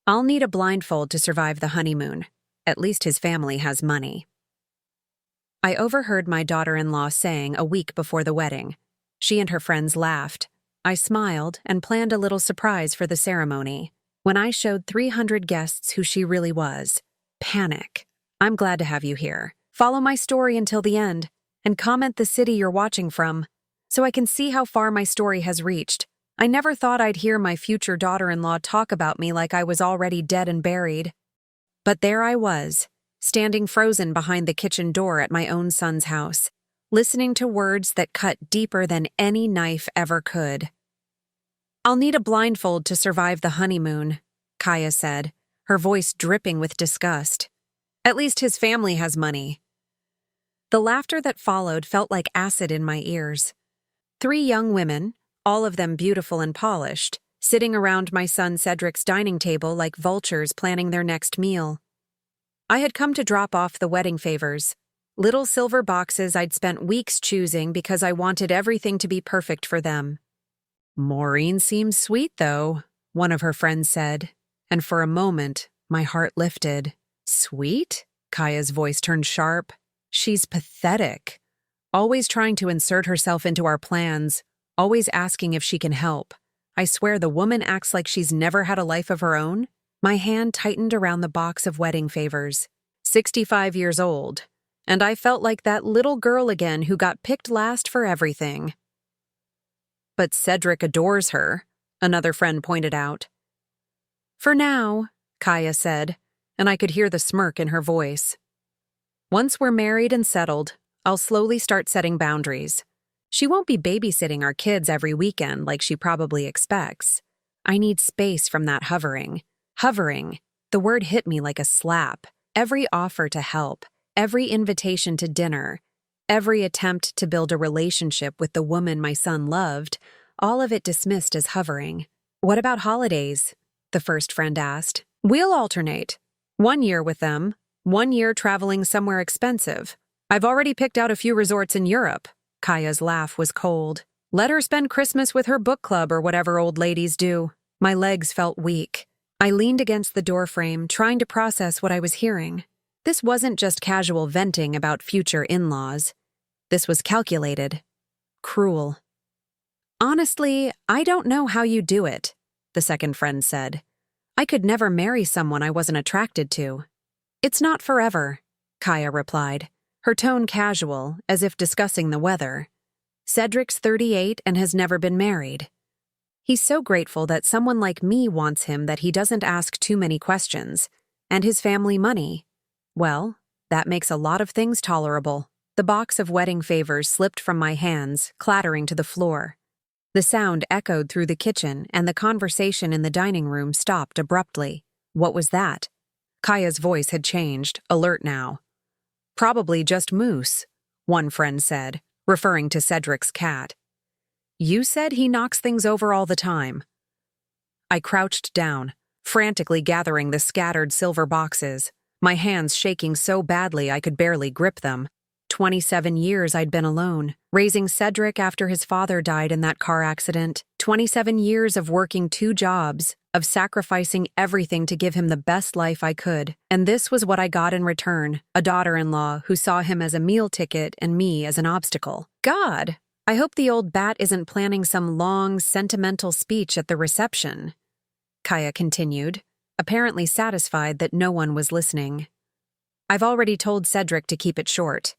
I'll need a blindfold to survive the honeymoon. At least his family has money. I overheard my daughter-in-law saying a week before the wedding. She and her friends laughed. I smiled and planned a little surprise for the ceremony. When I showed 300 guests who she really was, panic. I'm glad to have you here. Follow my story until the end, and comment the city you're watching from, so I can see how far my story has reached. I never thought I'd hear my future daughter-in-law talk about me like I was already dead and buried. But there I was, standing frozen behind the kitchen door at my own son's house, listening to words that cut deeper than any knife ever could. I'll need a blindfold to survive the honeymoon, Kaya said, her voice dripping with disgust. At least his family has money. The laughter that followed felt like acid in my ears. 3 young women, all of them beautiful and polished, sitting around my son Cedric's dining table like vultures planning their next meal. I had come to drop off the wedding favors, little silver boxes I'd spent weeks choosing because I wanted everything to be perfect for them. Maureen seems sweet, though, one of her friends said, and for a moment, my heart lifted. Sweet? Kaya's voice turned sharp. She's pathetic. Always trying to insert herself into our plans, always asking if she can help. I swear the woman acts like she's never had a life of her own. My hand tightened around the box of wedding favors. 65 years old, and I felt like that little girl again who got picked last for everything. But Cedric adores her, another friend pointed out. For now, Kaya said, and I could hear the smirk in her voice. Once we're married and settled, I'll slowly start setting boundaries. She won't be babysitting our kids every weekend like she probably expects. I need space from that hovering. Hovering. The word hit me like a slap. Every offer to help, every invitation to dinner, every attempt to build a relationship with the woman my son loved, all of it dismissed as hovering. What about holidays? The first friend asked. We'll alternate. 1 year with them, 1 year traveling somewhere expensive. I've already picked out a few resorts in Europe. Kaya's laugh was cold. Let her spend Christmas with her book club or whatever old ladies do. My legs felt weak. I leaned against the doorframe, trying to process what I was hearing. This wasn't just casual venting about future in-laws. This was calculated. Cruel. Honestly, I don't know how you do it, the second friend said. I could never marry someone I wasn't attracted to. It's not forever, Kaya replied, her tone casual, as if discussing the weather. Cedric's 38 and has never been married. He's so grateful that someone like me wants him that he doesn't ask too many questions. And his family money. Well, that makes a lot of things tolerable. The box of wedding favors slipped from my hands, clattering to the floor. The sound echoed through the kitchen, and the conversation in the dining room stopped abruptly. What was that? Kaya's voice had changed, alert now. Probably just Moose, one friend said, referring to Cedric's cat. You said he knocks things over all the time. I crouched down, frantically gathering the scattered silver boxes, my hands shaking so badly I could barely grip them. 27 years I'd been alone, raising Cedric after his father died in that car accident. 27 years of working 2 jobs, of sacrificing everything to give him the best life I could. And this was what I got in return, a daughter-in-law who saw him as a meal ticket and me as an obstacle. God! I hope the old bat isn't planning some long, sentimental speech at the reception, Kaya continued, apparently satisfied that no one was listening. I've already told Cedric to keep it short.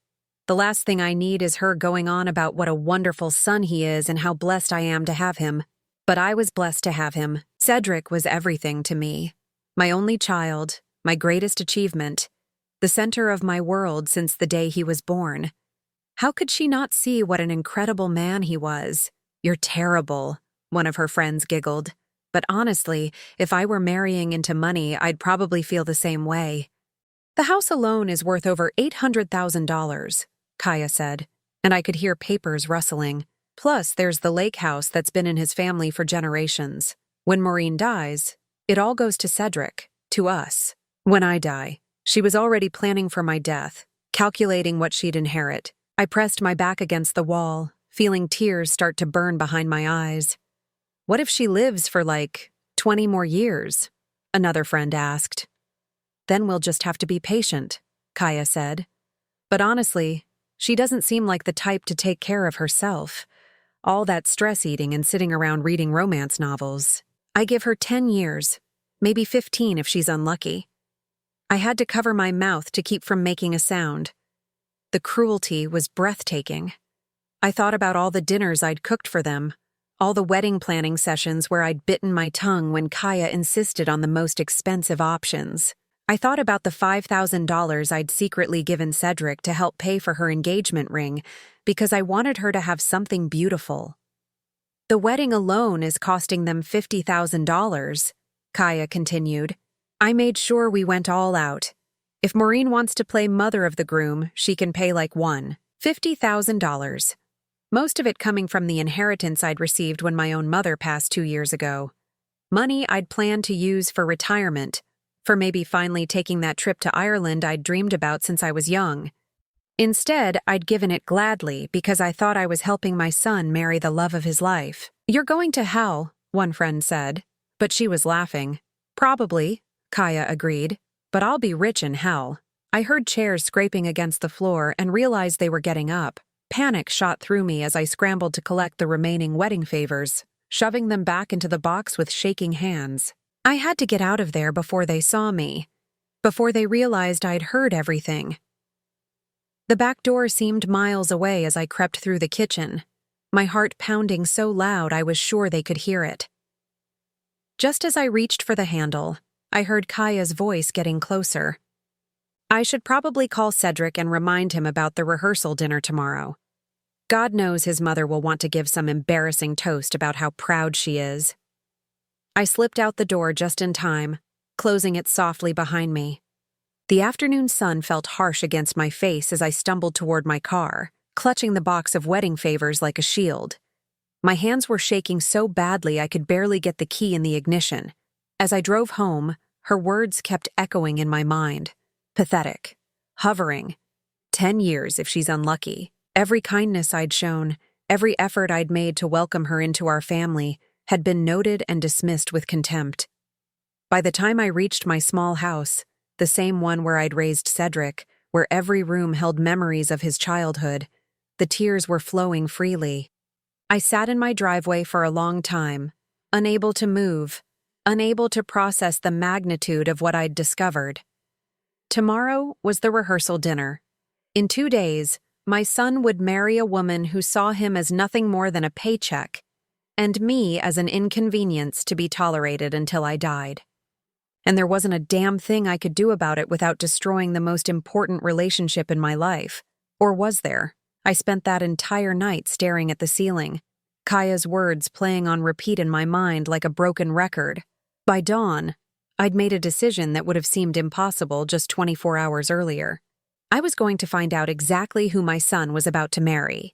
The last thing I need is her going on about what a wonderful son he is and how blessed I am to have him. But I was blessed to have him. Cedric was everything to me. My only child, my greatest achievement, the center of my world since the day he was born. How could she not see what an incredible man he was? You're terrible, one of her friends giggled. But honestly, if I were marrying into money, I'd probably feel the same way. The house alone is worth over $800,000, Kaya said, and I could hear papers rustling. Plus, there's the lake house that's been in his family for generations. When Maureen dies, it all goes to Cedric, to us. When I die, she was already planning for my death, calculating what she'd inherit. I pressed my back against the wall, feeling tears start to burn behind my eyes. What if she lives for 20 more years? another friend asked. Then we'll just have to be patient, Kaya said. But honestly, she doesn't seem like the type to take care of herself. All that stress eating and sitting around reading romance novels. I give her 10 years, maybe 15 if she's unlucky. I had to cover my mouth to keep from making a sound. The cruelty was breathtaking. I thought about all the dinners I'd cooked for them, all the wedding planning sessions where I'd bitten my tongue when Kaya insisted on the most expensive options. I thought about the $5,000 I'd secretly given Cedric to help pay for her engagement ring because I wanted her to have something beautiful. The wedding alone is costing them $50,000, Kaya continued. I made sure we went all out. If Maureen wants to play mother of the groom, she can pay like $50,000. Most of it coming from the inheritance I'd received when my own mother passed 2 years ago. Money I'd planned to use for retirement, for maybe finally taking that trip to Ireland I'd dreamed about since I was young. Instead, I'd given it gladly because I thought I was helping my son marry the love of his life. You're going to hell, one friend said, but she was laughing. Probably, Kaya agreed, but I'll be rich in hell. I heard chairs scraping against the floor and realized they were getting up. Panic shot through me as I scrambled to collect the remaining wedding favors, shoving them back into the box with shaking hands. I had to get out of there before they saw me, before they realized I'd heard everything. The back door seemed miles away as I crept through the kitchen, my heart pounding so loud I was sure they could hear it. Just as I reached for the handle, I heard Kaya's voice getting closer. I should probably call Cedric and remind him about the rehearsal dinner tomorrow. God knows his mother will want to give some embarrassing toast about how proud she is. I slipped out the door just in time, closing it softly behind me. The afternoon sun felt harsh against my face as I stumbled toward my car, clutching the box of wedding favors like a shield. My hands were shaking so badly I could barely get the key in the ignition. As I drove home, her words kept echoing in my mind. Pathetic. Hovering. 10 years if she's unlucky. Every kindness I'd shown, every effort I'd made to welcome her into our family, had been noted and dismissed with contempt. By the time I reached my small house, the same one where I'd raised Cedric, where every room held memories of his childhood, the tears were flowing freely. I sat in my driveway for a long time, unable to move, unable to process the magnitude of what I'd discovered. Tomorrow was the rehearsal dinner. In 2 days, my son would marry a woman who saw him as nothing more than a paycheck, and me as an inconvenience to be tolerated until I died. And there wasn't a damn thing I could do about it without destroying the most important relationship in my life. Or was there? I spent that entire night staring at the ceiling, Kaya's words playing on repeat in my mind like a broken record. By dawn, I'd made a decision that would have seemed impossible just 24 hours earlier. I was going to find out exactly who my son was about to marry.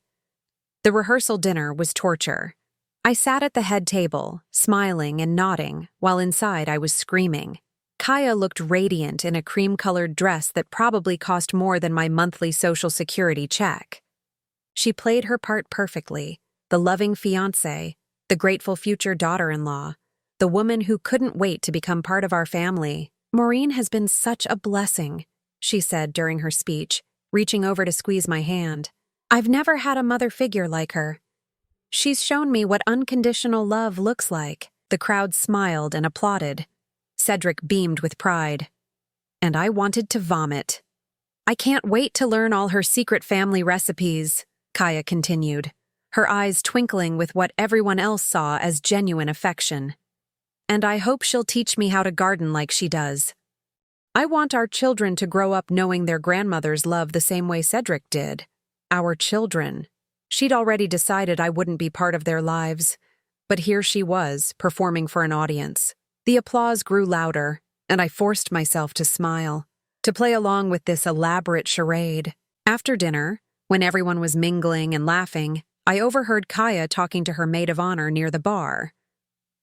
The rehearsal dinner was torture. I sat at the head table, smiling and nodding, while inside I was screaming. Kaya looked radiant in a cream-colored dress that probably cost more than my monthly Social Security check. She played her part perfectly, the loving fiancé, the grateful future daughter-in-law, the woman who couldn't wait to become part of our family. Maureen has been such a blessing, she said during her speech, reaching over to squeeze my hand. I've never had a mother figure like her. She's shown me what unconditional love looks like. The crowd smiled and applauded. Cedric beamed with pride. And I wanted to vomit. I can't wait to learn all her secret family recipes, Kaya continued, her eyes twinkling with what everyone else saw as genuine affection. And I hope she'll teach me how to garden like she does. I want our children to grow up knowing their grandmother's love the same way Cedric did. Our children. She'd already decided I wouldn't be part of their lives, but here she was, performing for an audience. The applause grew louder, and I forced myself to smile, to play along with this elaborate charade. After dinner, when everyone was mingling and laughing, I overheard Kaya talking to her maid of honor near the bar.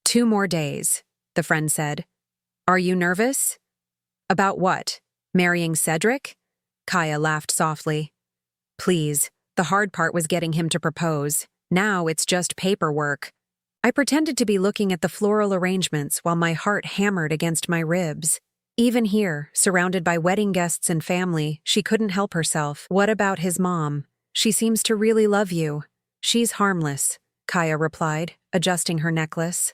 2 more days, the friend said. Are you nervous? About what? Marrying Cedric? Kaya laughed softly. Please. The hard part was getting him to propose. Now it's just paperwork. I pretended to be looking at the floral arrangements while my heart hammered against my ribs. Even here, surrounded by wedding guests and family, she couldn't help herself. What about his mom? She seems to really love you. She's harmless, Kaya replied, adjusting her necklace.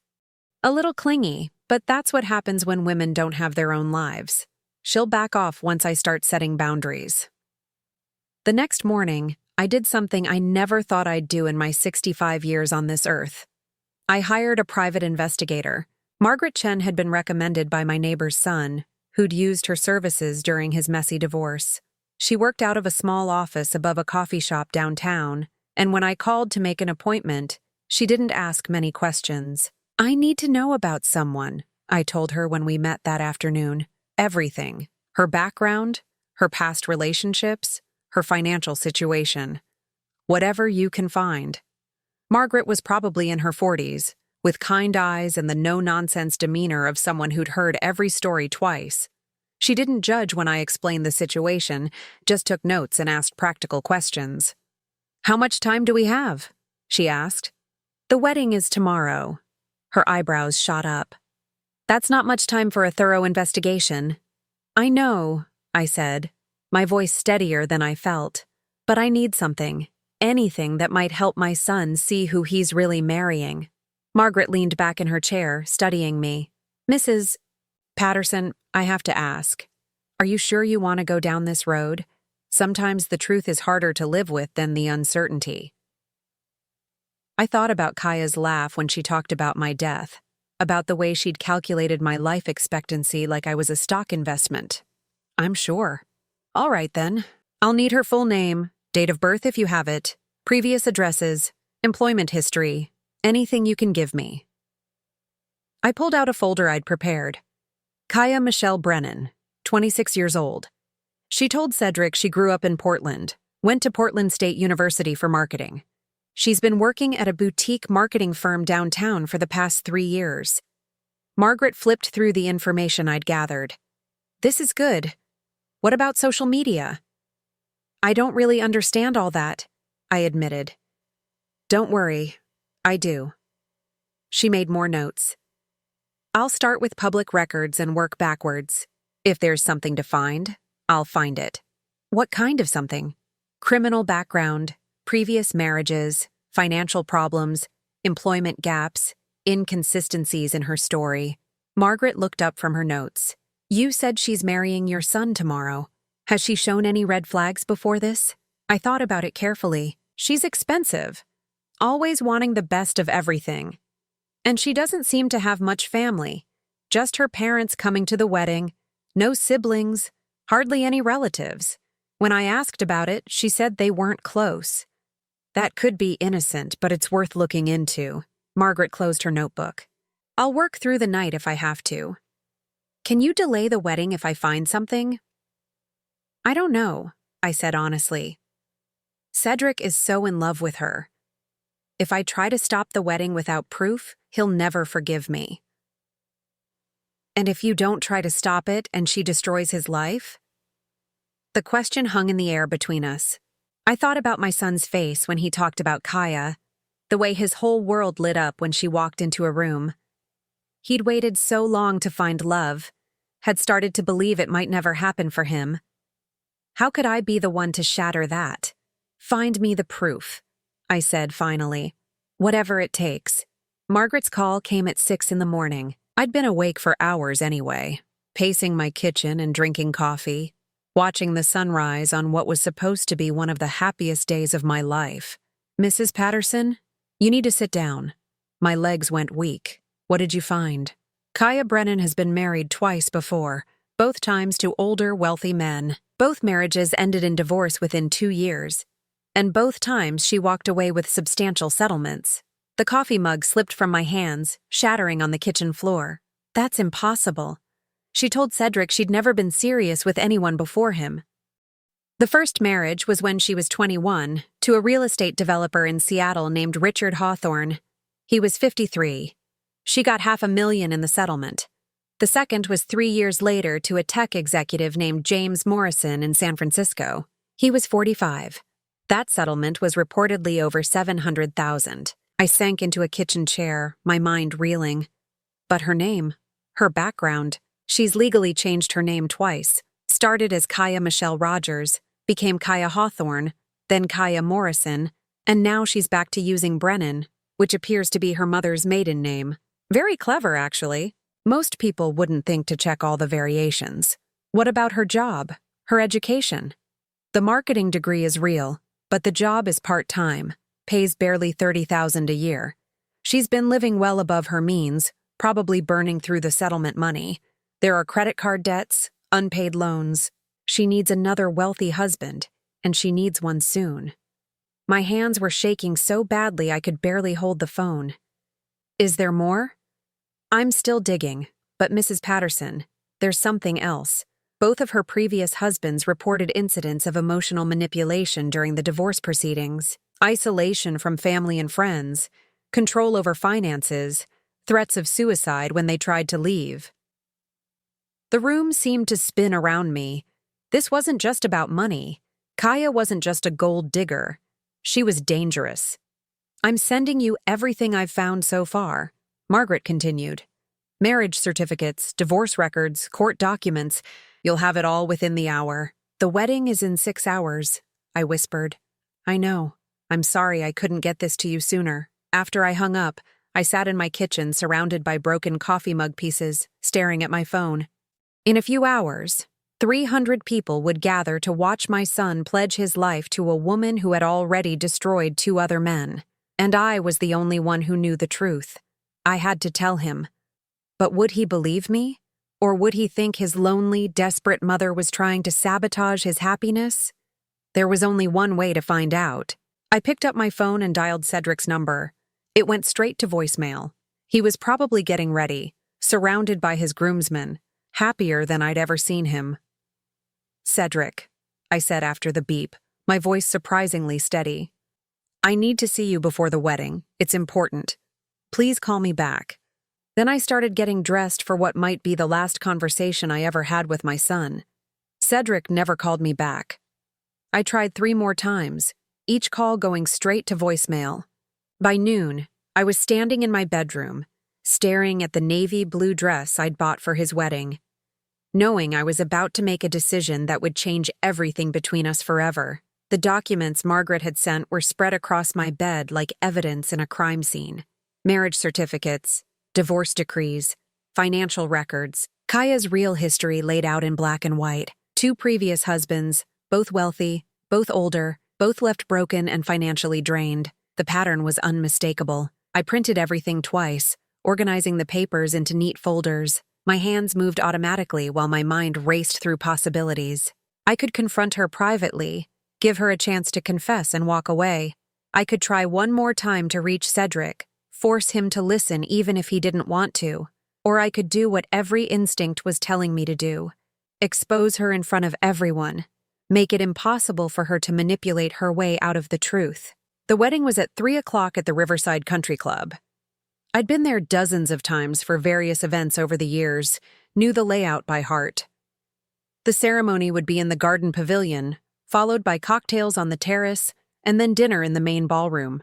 A little clingy, but that's what happens when women don't have their own lives. She'll back off once I start setting boundaries. The next morning, I did something I never thought I'd do in my 65 years on this earth. I hired a private investigator. Margaret Chen had been recommended by my neighbor's son, who'd used her services during his messy divorce. She worked out of a small office above a coffee shop downtown, and when I called to make an appointment, she didn't ask many questions. I need to know about someone, I told her when we met that afternoon. Everything. Her background, her past relationships, her financial situation. Whatever you can find. Margaret was probably in her 40s, with kind eyes and the no-nonsense demeanor of someone who'd heard every story twice. She didn't judge when I explained the situation, just took notes and asked practical questions. "How much time do we have?" she asked. "The wedding is tomorrow." Her eyebrows shot up. "That's not much time for a thorough investigation." "I know," I said, my voice steadier than I felt. "But I need something, anything that might help my son see who he's really marrying." Margaret leaned back in her chair, studying me. "Mrs. Patterson, I have to ask, are you sure you want to go down this road? Sometimes the truth is harder to live with than the uncertainty." I thought about Kaya's laugh when she talked about my death, about the way she'd calculated my life expectancy like I was a stock investment. "I'm sure." "All right then. I'll need her full name, date of birth if you have it, previous addresses, employment history, anything you can give me." I pulled out a folder I'd prepared. Kaya Michelle Brennan, 26 years old. She told Cedric she grew up in Portland, went to Portland State University for marketing. She's been working at a boutique marketing firm downtown for the past 3 years. Margaret flipped through the information I'd gathered. "This is good. What about social media?" "I don't really understand all that," I admitted. "Don't worry, I do." She made more notes. "I'll start with public records and work backwards. If there's something to find, I'll find it." "What kind of something?" "Criminal background, previous marriages, financial problems, employment gaps, inconsistencies in her story." Margaret looked up from her notes. "You said she's marrying your son tomorrow. Has she shown any red flags before this?" I thought about it carefully. She's expensive, always wanting the best of everything. And she doesn't seem to have much family, just her parents coming to the wedding, no siblings, hardly any relatives. When I asked about it, she said they weren't close. That could be innocent, but it's worth looking into. Margaret closed her notebook. "I'll work through the night if I have to. Can you delay the wedding if I find something?" "I don't know," I said honestly. Cedric is so in love with her. If I try to stop the wedding without proof, he'll never forgive me. And if you don't try to stop it and she destroys his life? The question hung in the air between us. I thought about my son's face when he talked about Kaya, the way his whole world lit up when she walked into a room. He'd waited so long to find love, had started to believe it might never happen for him. How could I be the one to shatter that? "Find me the proof," I said finally. "Whatever it takes." Margaret's call came at 6 in the morning. I'd been awake for hours anyway, pacing my kitchen and drinking coffee, watching the sunrise on what was supposed to be one of the happiest days of my life. "Mrs. Patterson, you need to sit down." My legs went weak. "What did you find?" Kaya Brennan has been married twice before, both times to older, wealthy men. Both marriages ended in divorce within 2 years, and both times she walked away with substantial settlements. The coffee mug slipped from my hands, shattering on the kitchen floor. "That's impossible." She told Cedric she'd never been serious with anyone before him. The first marriage was when she was 21, to a real estate developer in Seattle named Richard Hawthorne. He was 53. She got $500,000 in the settlement. The second was 3 years later to a tech executive named James Morrison in San Francisco. He was 45. That settlement was reportedly over $700,000. I sank into a kitchen chair, my mind reeling. But her name, her background, she's legally changed her name twice. Started as Kaya Michelle Rogers, became Kaya Hawthorne, then Kaya Morrison, and now she's back to using Brennan, which appears to be her mother's maiden name. Very clever, actually. Most people wouldn't think to check all the variations. What about her job? Her education? The marketing degree is real, but the job is part-time, pays barely $30,000 a year. She's been living well above her means, probably burning through the settlement money. There are credit card debts, unpaid loans. She needs another wealthy husband, and she needs one soon. My hands were shaking so badly I could barely hold the phone. Is there more? I'm still digging, but Mrs. Patterson, there's something else. Both of her previous husbands reported incidents of emotional manipulation during the divorce proceedings, isolation from family and friends, control over finances, threats of suicide when they tried to leave. The room seemed to spin around me. This wasn't just about money. Kaya wasn't just a gold digger. She was dangerous. I'm sending you everything I've found so far, Margaret continued. Marriage certificates, divorce records, court documents. You'll have it all within the hour. The wedding is in 6 hours, I whispered. I know. I'm sorry I couldn't get this to you sooner. After I hung up, I sat in my kitchen surrounded by broken coffee mug pieces, staring at my phone. In a few hours, 300 people would gather to watch my son pledge his life to a woman who had already destroyed 2 other men. And I was the only one who knew the truth. I had to tell him. But would he believe me? Or would he think his lonely, desperate mother was trying to sabotage his happiness? There was only one way to find out. I picked up my phone and dialed Cedric's number. It went straight to voicemail. He was probably getting ready, surrounded by his groomsmen, happier than I'd ever seen him. Cedric, I said after the beep, my voice surprisingly steady. I need to see you before the wedding. It's important. Please call me back. Then I started getting dressed for what might be the last conversation I ever had with my son. Cedric never called me back. I tried 3 more times, each call going straight to voicemail. By noon, I was standing in my bedroom, staring at the navy blue dress I'd bought for his wedding, knowing I was about to make a decision that would change everything between us forever. The documents Margaret had sent were spread across my bed like evidence in a crime scene. Marriage certificates, divorce decrees, financial records, Kaya's real history laid out in black and white. 2 previous husbands, both wealthy, both older, both left broken and financially drained. The pattern was unmistakable. I printed everything twice, organizing the papers into neat folders. My hands moved automatically while my mind raced through possibilities. I could confront her privately, give her a chance to confess and walk away. I could try one more time to reach Cedric, force him to listen even if he didn't want to. Or I could do what every instinct was telling me to do. Expose her in front of everyone. Make it impossible for her to manipulate her way out of the truth. The wedding was at 3 o'clock at the Riverside Country Club. I'd been there dozens of times for various events over the years, knew the layout by heart. The ceremony would be in the garden pavilion, followed by cocktails on the terrace, and then dinner in the main ballroom.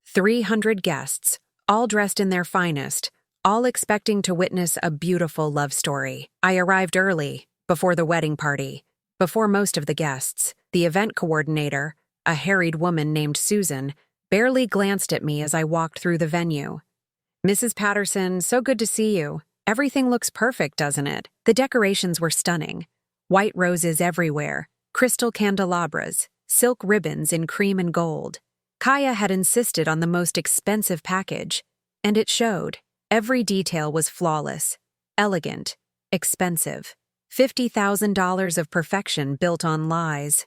300 guests, all dressed in their finest, all expecting to witness a beautiful love story. I arrived early, before the wedding party, before most of the guests. The event coordinator, a harried woman named Susan, barely glanced at me as I walked through the venue. Mrs. Patterson, so good to see you. Everything looks perfect, doesn't it? The decorations were stunning. White roses everywhere, crystal candelabras, silk ribbons in cream and gold. Kaya had insisted on the most expensive package, and it showed. Every detail was flawless, elegant, expensive. $50,000 of perfection built on lies.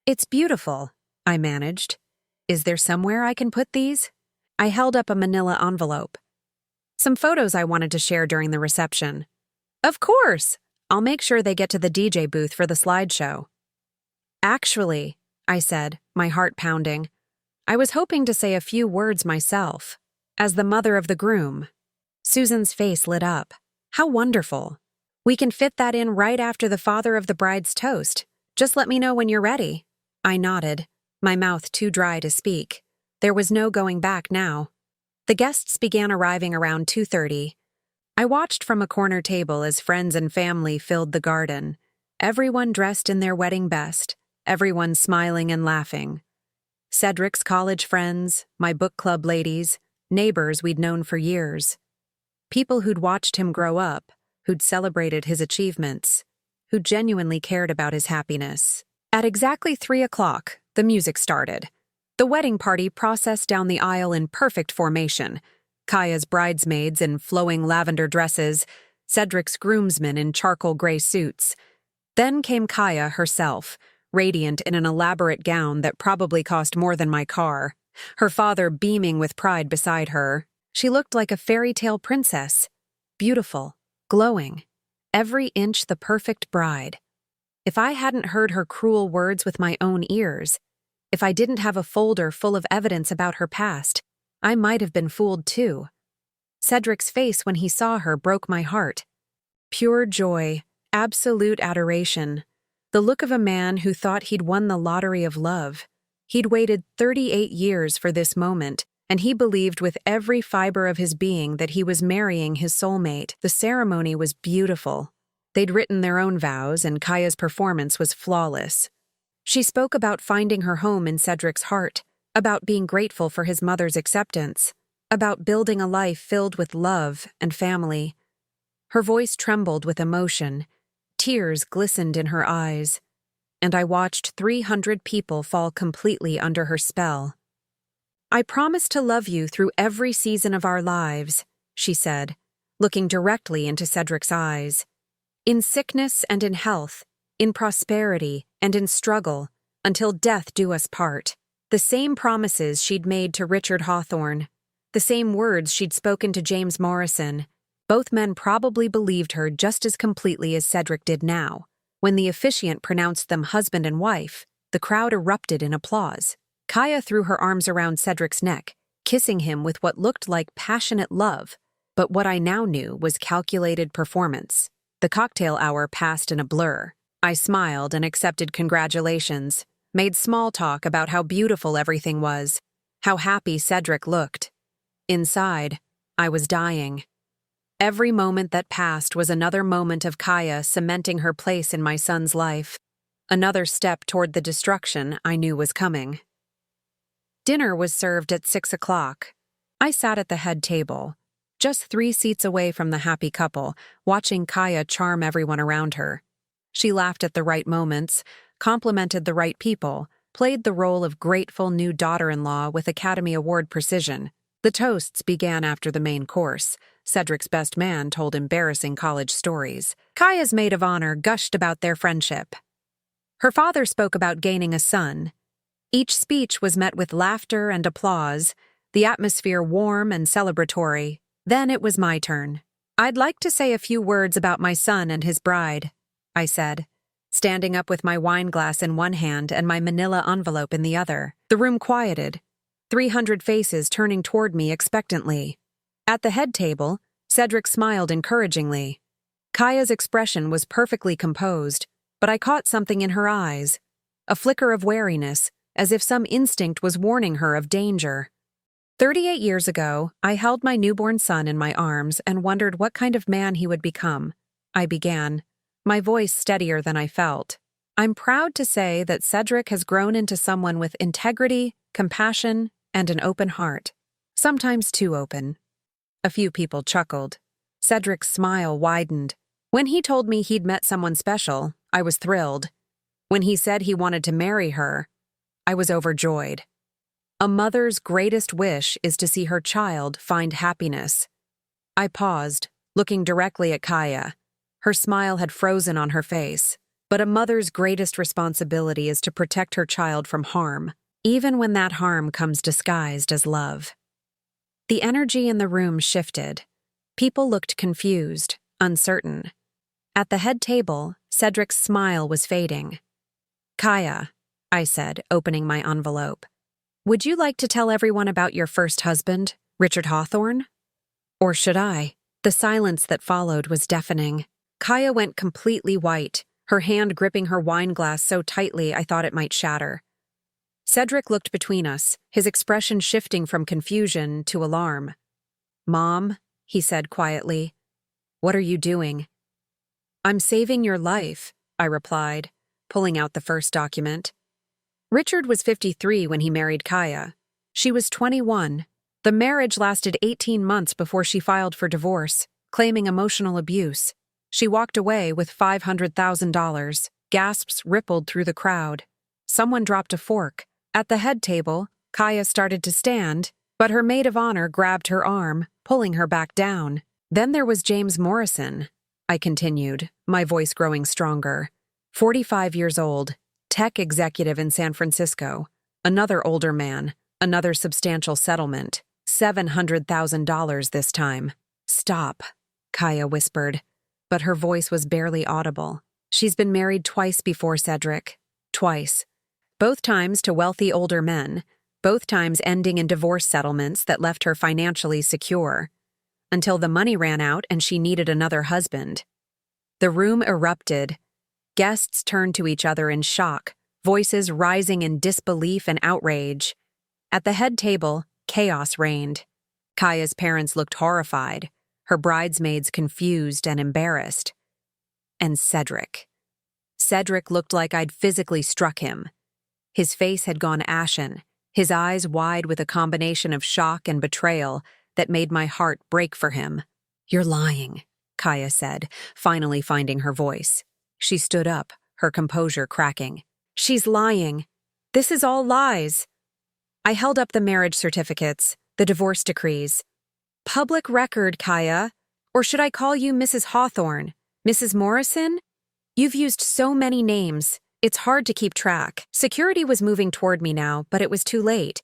It's beautiful, I managed. Is there somewhere I can put these? I held up a manila envelope. Some photos I wanted to share during the reception. Of course! I'll make sure they get to the DJ booth for the slideshow. Actually, I said, my heart pounding, I was hoping to say a few words myself, as the mother of the groom. Susan's face lit up. How wonderful. We can fit that in right after the father of the bride's toast. Just let me know when you're ready. I nodded, my mouth too dry to speak. There was no going back now. The guests began arriving around 2:30. I watched from a corner table as friends and family filled the garden, everyone dressed in their wedding best, everyone smiling and laughing. Cedric's college friends, my book club ladies, neighbors we'd known for years. People who'd watched him grow up, who'd celebrated his achievements, who genuinely cared about his happiness. At exactly 3:00, the music started. The wedding party processed down the aisle in perfect formation. Kaya's bridesmaids in flowing lavender dresses, Cedric's groomsmen in charcoal gray suits. Then came Kaya herself, radiant in an elaborate gown that probably cost more than my car, her father beaming with pride beside her. She looked like a fairy tale princess, beautiful, glowing, every inch the perfect bride. If I hadn't heard her cruel words with my own ears, if I didn't have a folder full of evidence about her past, I might have been fooled too. Cedric's face when he saw her broke my heart. Pure joy, absolute adoration. The look of a man who thought he'd won the lottery of love. He'd waited 38 years for this moment, and he believed with every fiber of his being that he was marrying his soulmate. The ceremony was beautiful. They'd written their own vows, and Kaya's performance was flawless. She spoke about finding her home in Cedric's heart, about being grateful for his mother's acceptance, about building a life filled with love and family. Her voice trembled with emotion. Tears glistened in her eyes, and I watched 300 people fall completely under her spell. "I promise to love you through every season of our lives," she said, looking directly into Cedric's eyes. "In sickness and in health, in prosperity and in struggle, until death do us part." The same promises she'd made to Richard Hawthorne, the same words she'd spoken to James Morrison. Both men probably believed her just as completely as Cedric did now. When the officiant pronounced them husband and wife, the crowd erupted in applause. Kaya threw her arms around Cedric's neck, kissing him with what looked like passionate love, but what I now knew was calculated performance. The cocktail hour passed in a blur. I smiled and accepted congratulations, made small talk about how beautiful everything was, how happy Cedric looked. Inside, I was dying. Every moment that passed was another moment of Kaya cementing her place in my son's life, another step toward the destruction I knew was coming. Dinner was served at 6:00. I sat at the head table, just 3 seats away from the happy couple, watching Kaya charm everyone around her. She laughed at the right moments, complimented the right people, played the role of grateful new daughter-in-law with Academy Award precision. The toasts began after the main course. Cedric's best man told embarrassing college stories. Kaya's maid of honor gushed about their friendship. Her father spoke about gaining a son. Each speech was met with laughter and applause, the atmosphere warm and celebratory. Then it was my turn. "I'd like to say a few words about my son and his bride," I said, standing up with my wine glass in one hand and my manila envelope in the other. The room quieted, 300 faces turning toward me expectantly. At the head table, Cedric smiled encouragingly. Kaya's expression was perfectly composed, but I caught something in her eyes, a flicker of wariness, as if some instinct was warning her of danger. 38 years ago, I held my newborn son in my arms and wondered what kind of man he would become. I began, my voice steadier than I felt. "I'm proud to say that Cedric has grown into someone with integrity, compassion, and an open heart. Sometimes too open." A few people chuckled. Cedric's smile widened. When he told me he'd met someone special, I was thrilled. When he said he wanted to marry her, I was overjoyed. A mother's greatest wish is to see her child find happiness. I paused, looking directly at Kaya. Her smile had frozen on her face. But a mother's greatest responsibility is to protect her child from harm, even when that harm comes disguised as love. The energy in the room shifted. People looked confused, uncertain. At the head table, Cedric's smile was fading. "Kaya," I said, opening my envelope, "would you like to tell everyone about your first husband, Richard Hawthorne? Or should I?" The silence that followed was deafening. Kaya went completely white, her hand gripping her wine glass so tightly I thought it might shatter. Cedric looked between us, his expression shifting from confusion to alarm. "Mom," he said quietly, "what are you doing?" "I'm saving your life," I replied, pulling out the first document. Richard was 53 when he married Kaya. She was 21. The marriage lasted 18 months before she filed for divorce, claiming emotional abuse. She walked away with $500,000. Gasps rippled through the crowd. Someone dropped a fork. At the head table, Kaya started to stand, but her maid of honor grabbed her arm, pulling her back down. Then there was James Morrison, I continued, my voice growing stronger. 45 years old, tech executive in San Francisco. Another older man, another substantial settlement. $700,000 this time. "Stop," Kaya whispered, but her voice was barely audible. "She's been married twice before, Cedric. Twice. Both times to wealthy older men, both times ending in divorce settlements that left her financially secure. Until the money ran out and she needed another husband." The room erupted. Guests turned to each other in shock, voices rising in disbelief and outrage. At the head table, chaos reigned. Kaya's parents looked horrified, her bridesmaids confused and embarrassed. And Cedric. Cedric looked like I'd physically struck him. His face had gone ashen, his eyes wide with a combination of shock and betrayal that made my heart break for him. "You're lying," Kaya said, finally finding her voice. She stood up, her composure cracking. "She's lying. This is all lies." I held up the marriage certificates, the divorce decrees. "Public record, Kaya. Or should I call you Mrs. Hawthorne? Mrs. Morrison? You've used so many names. It's hard to keep track." Security was moving toward me now, but it was too late.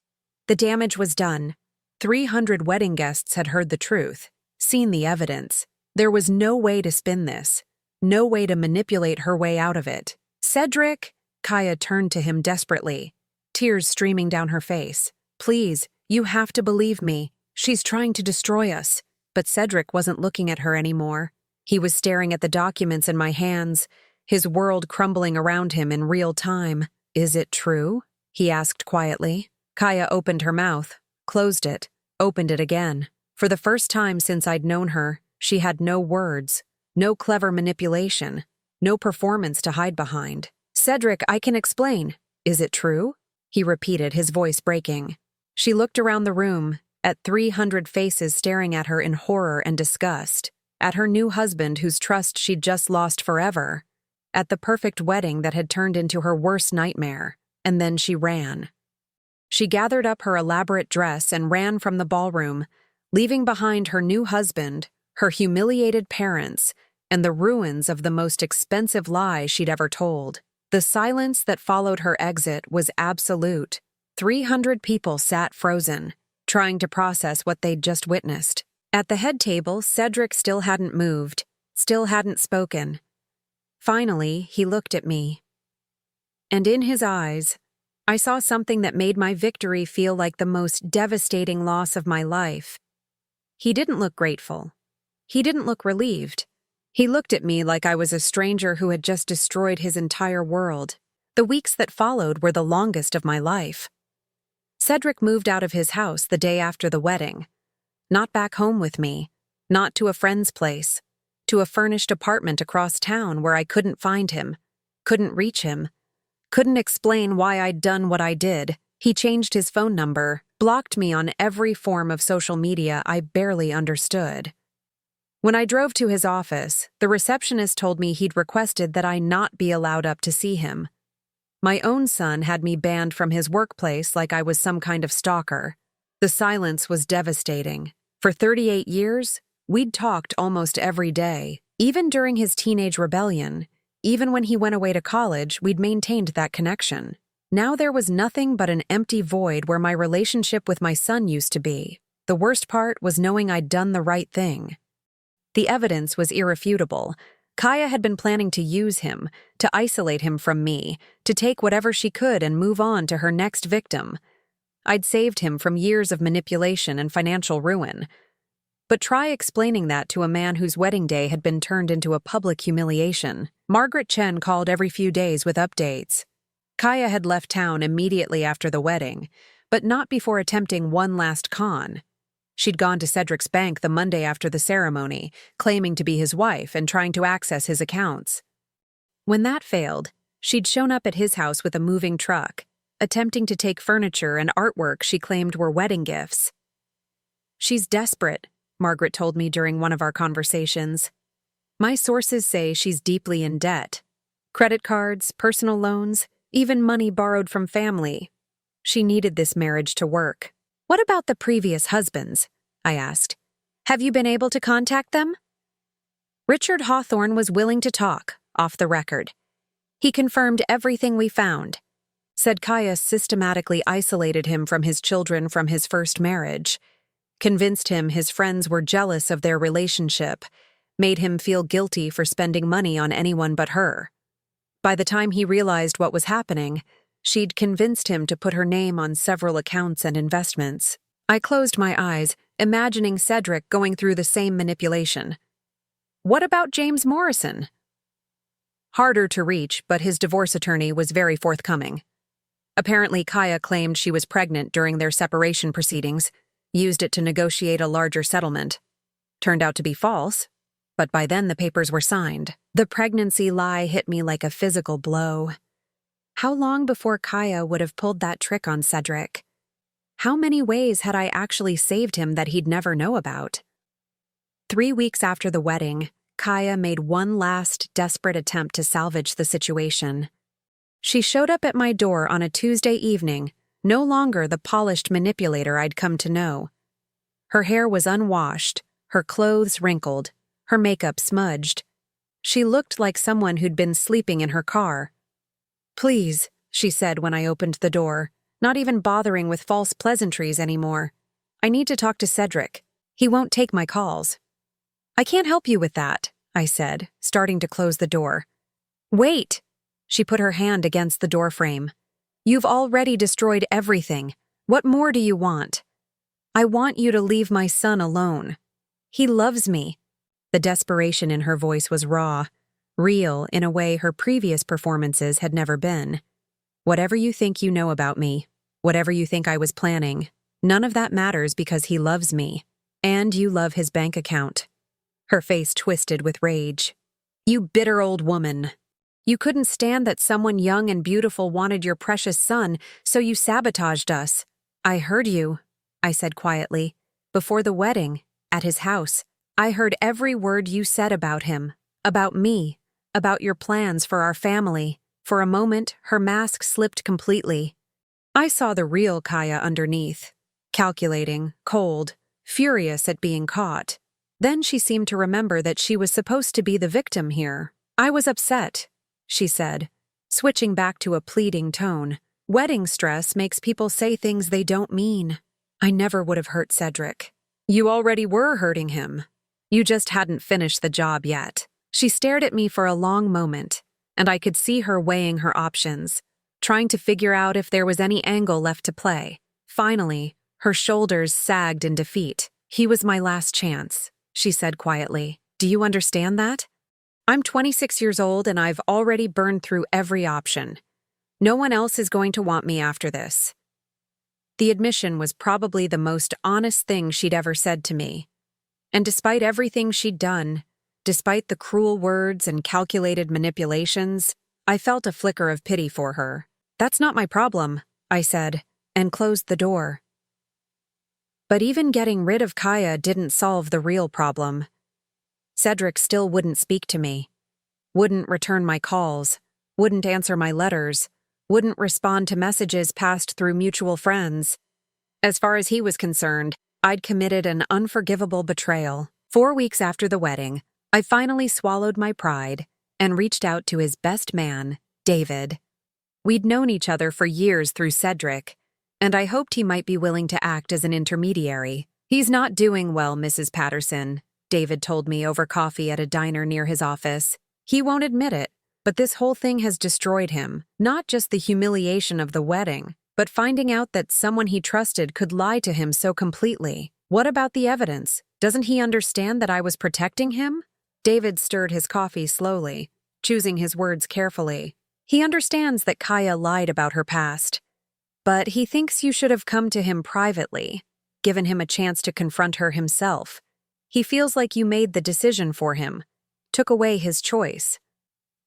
The damage was done. 300 wedding guests had heard the truth, seen the evidence. There was no way to spin this, no way to manipulate her way out of it. "Cedric," Kaya turned to him desperately, tears streaming down her face. "Please, you have to believe me. She's trying to destroy us." But Cedric wasn't looking at her anymore. He was staring at the documents in my hands, his world crumbling around him in real time. "Is it true?" he asked quietly. Kaya opened her mouth, closed it, opened it again. For the first time since I'd known her, she had no words, no clever manipulation, no performance to hide behind. "Cedric, I can explain. Is it true?" he repeated, his voice breaking. She looked around the room, at 300 faces staring at her in horror and disgust, at her new husband whose trust she'd just lost forever, at the perfect wedding that had turned into her worst nightmare, and then she ran. She gathered up her elaborate dress and ran from the ballroom, leaving behind her new husband, her humiliated parents, and the ruins of the most expensive lie she'd ever told. The silence that followed her exit was absolute. 300 people sat frozen, trying to process what they'd just witnessed. At the head table, Cedric still hadn't moved, still hadn't spoken. Finally, he looked at me. And in his eyes, I saw something that made my victory feel like the most devastating loss of my life. He didn't look grateful. He didn't look relieved. He looked at me like I was a stranger who had just destroyed his entire world. The weeks that followed were the longest of my life. Cedric moved out of his house the day after the wedding. Not back home with me, not to a friend's place, to a furnished apartment across town where I couldn't find him, couldn't reach him, couldn't explain why I'd done what I did. He changed his phone number, blocked me on every form of social media I barely understood. When I drove to his office, the receptionist told me he'd requested that I not be allowed up to see him. My own son had me banned from his workplace like I was some kind of stalker. The silence was devastating. For 38 years, we'd talked almost every day. Even during his teenage rebellion, even when he went away to college, we'd maintained that connection. Now there was nothing but an empty void where my relationship with my son used to be. The worst part was knowing I'd done the right thing. The evidence was irrefutable. Kaya had been planning to use him, to isolate him from me, to take whatever she could and move on to her next victim. I'd saved him from years of manipulation and financial ruin. But try explaining that to a man whose wedding day had been turned into a public humiliation. Margaret Chen called every few days with updates. Kaya had left town immediately after the wedding, but not before attempting one last con. She'd gone to Cedric's bank the Monday after the ceremony, claiming to be his wife and trying to access his accounts. When that failed, she'd shown up at his house with a moving truck, attempting to take furniture and artwork she claimed were wedding gifts. "She's desperate," Margaret told me during one of our conversations. "My sources say she's deeply in debt. Credit cards, personal loans, even money borrowed from family. She needed this marriage to work." "What about the previous husbands?" I asked. "Have you been able to contact them?" Richard Hawthorne was willing to talk, off the record. He confirmed everything we found. Said Kaya systematically isolated him from his children from his first marriage, convinced him his friends were jealous of their relationship, made him feel guilty for spending money on anyone but her. By the time he realized what was happening, she'd convinced him to put her name on several accounts and investments. I closed my eyes, imagining Cedric going through the same manipulation. What about James Morrison? Harder to reach, but his divorce attorney was very forthcoming. Apparently, Kaya claimed she was pregnant during their separation proceedings, used it to negotiate a larger settlement. Turned out to be false, but by then the papers were signed. The pregnancy lie hit me like a physical blow. How long before Kaya would have pulled that trick on Cedric? How many ways had I actually saved him that he'd never know about? 3 weeks after the wedding, Kaya made one last desperate attempt to salvage the situation. She showed up at my door on a Tuesday evening, no longer the polished manipulator I'd come to know. Her hair was unwashed, her clothes wrinkled, her makeup smudged. She looked like someone who'd been sleeping in her car. "Please," she said when I opened the door, not even bothering with false pleasantries anymore. "I need to talk to Cedric. He won't take my calls." "I can't help you with that," I said, starting to close the door. "Wait!" She put her hand against the doorframe. "You've already destroyed everything. What more do you want?" "I want you to leave my son alone. He loves me." The desperation in her voice was raw, real in a way her previous performances had never been. "Whatever you think you know about me, whatever you think I was planning, none of that matters because he loves me. And you love his bank account." Her face twisted with rage. "You bitter old woman. You couldn't stand that someone young and beautiful wanted your precious son, so you sabotaged us." "I heard you," I said quietly. "Before the wedding, at his house. I heard every word you said about him, about me, about your plans for our family." For a moment, her mask slipped completely. I saw the real Kaya underneath, calculating, cold, furious at being caught. Then she seemed to remember that she was supposed to be the victim here. "I was upset," she said, switching back to a pleading tone. "Wedding stress makes people say things they don't mean. I never would have hurt Cedric." "You already were hurting him. You just hadn't finished the job yet." She stared at me for a long moment, and I could see her weighing her options, trying to figure out if there was any angle left to play. Finally, her shoulders sagged in defeat. "He was my last chance," she said quietly. "Do you understand that? I'm 26 years old and I've already burned through every option. No one else is going to want me after this." The admission was probably the most honest thing she'd ever said to me. And despite everything she'd done, despite the cruel words and calculated manipulations, I felt a flicker of pity for her. "That's not my problem," I said, and closed the door. But even getting rid of Kaya didn't solve the real problem. Cedric still wouldn't speak to me, wouldn't return my calls, wouldn't answer my letters, wouldn't respond to messages passed through mutual friends. As far as he was concerned, I'd committed an unforgivable betrayal. 4 weeks after the wedding, I finally swallowed my pride and reached out to his best man, David. We'd known each other for years through Cedric, and I hoped he might be willing to act as an intermediary. "He's not doing well, Mrs. Patterson," David told me over coffee at a diner near his office. "He won't admit it, but this whole thing has destroyed him. Not just the humiliation of the wedding, but finding out that someone he trusted could lie to him so completely. What about the evidence? Doesn't he understand that I was protecting him?" David stirred his coffee slowly, choosing his words carefully. He understands that Kaya lied about her past, but he thinks you should have come to him privately, given him a chance to confront her himself. He feels like you made the decision for him, took away his choice.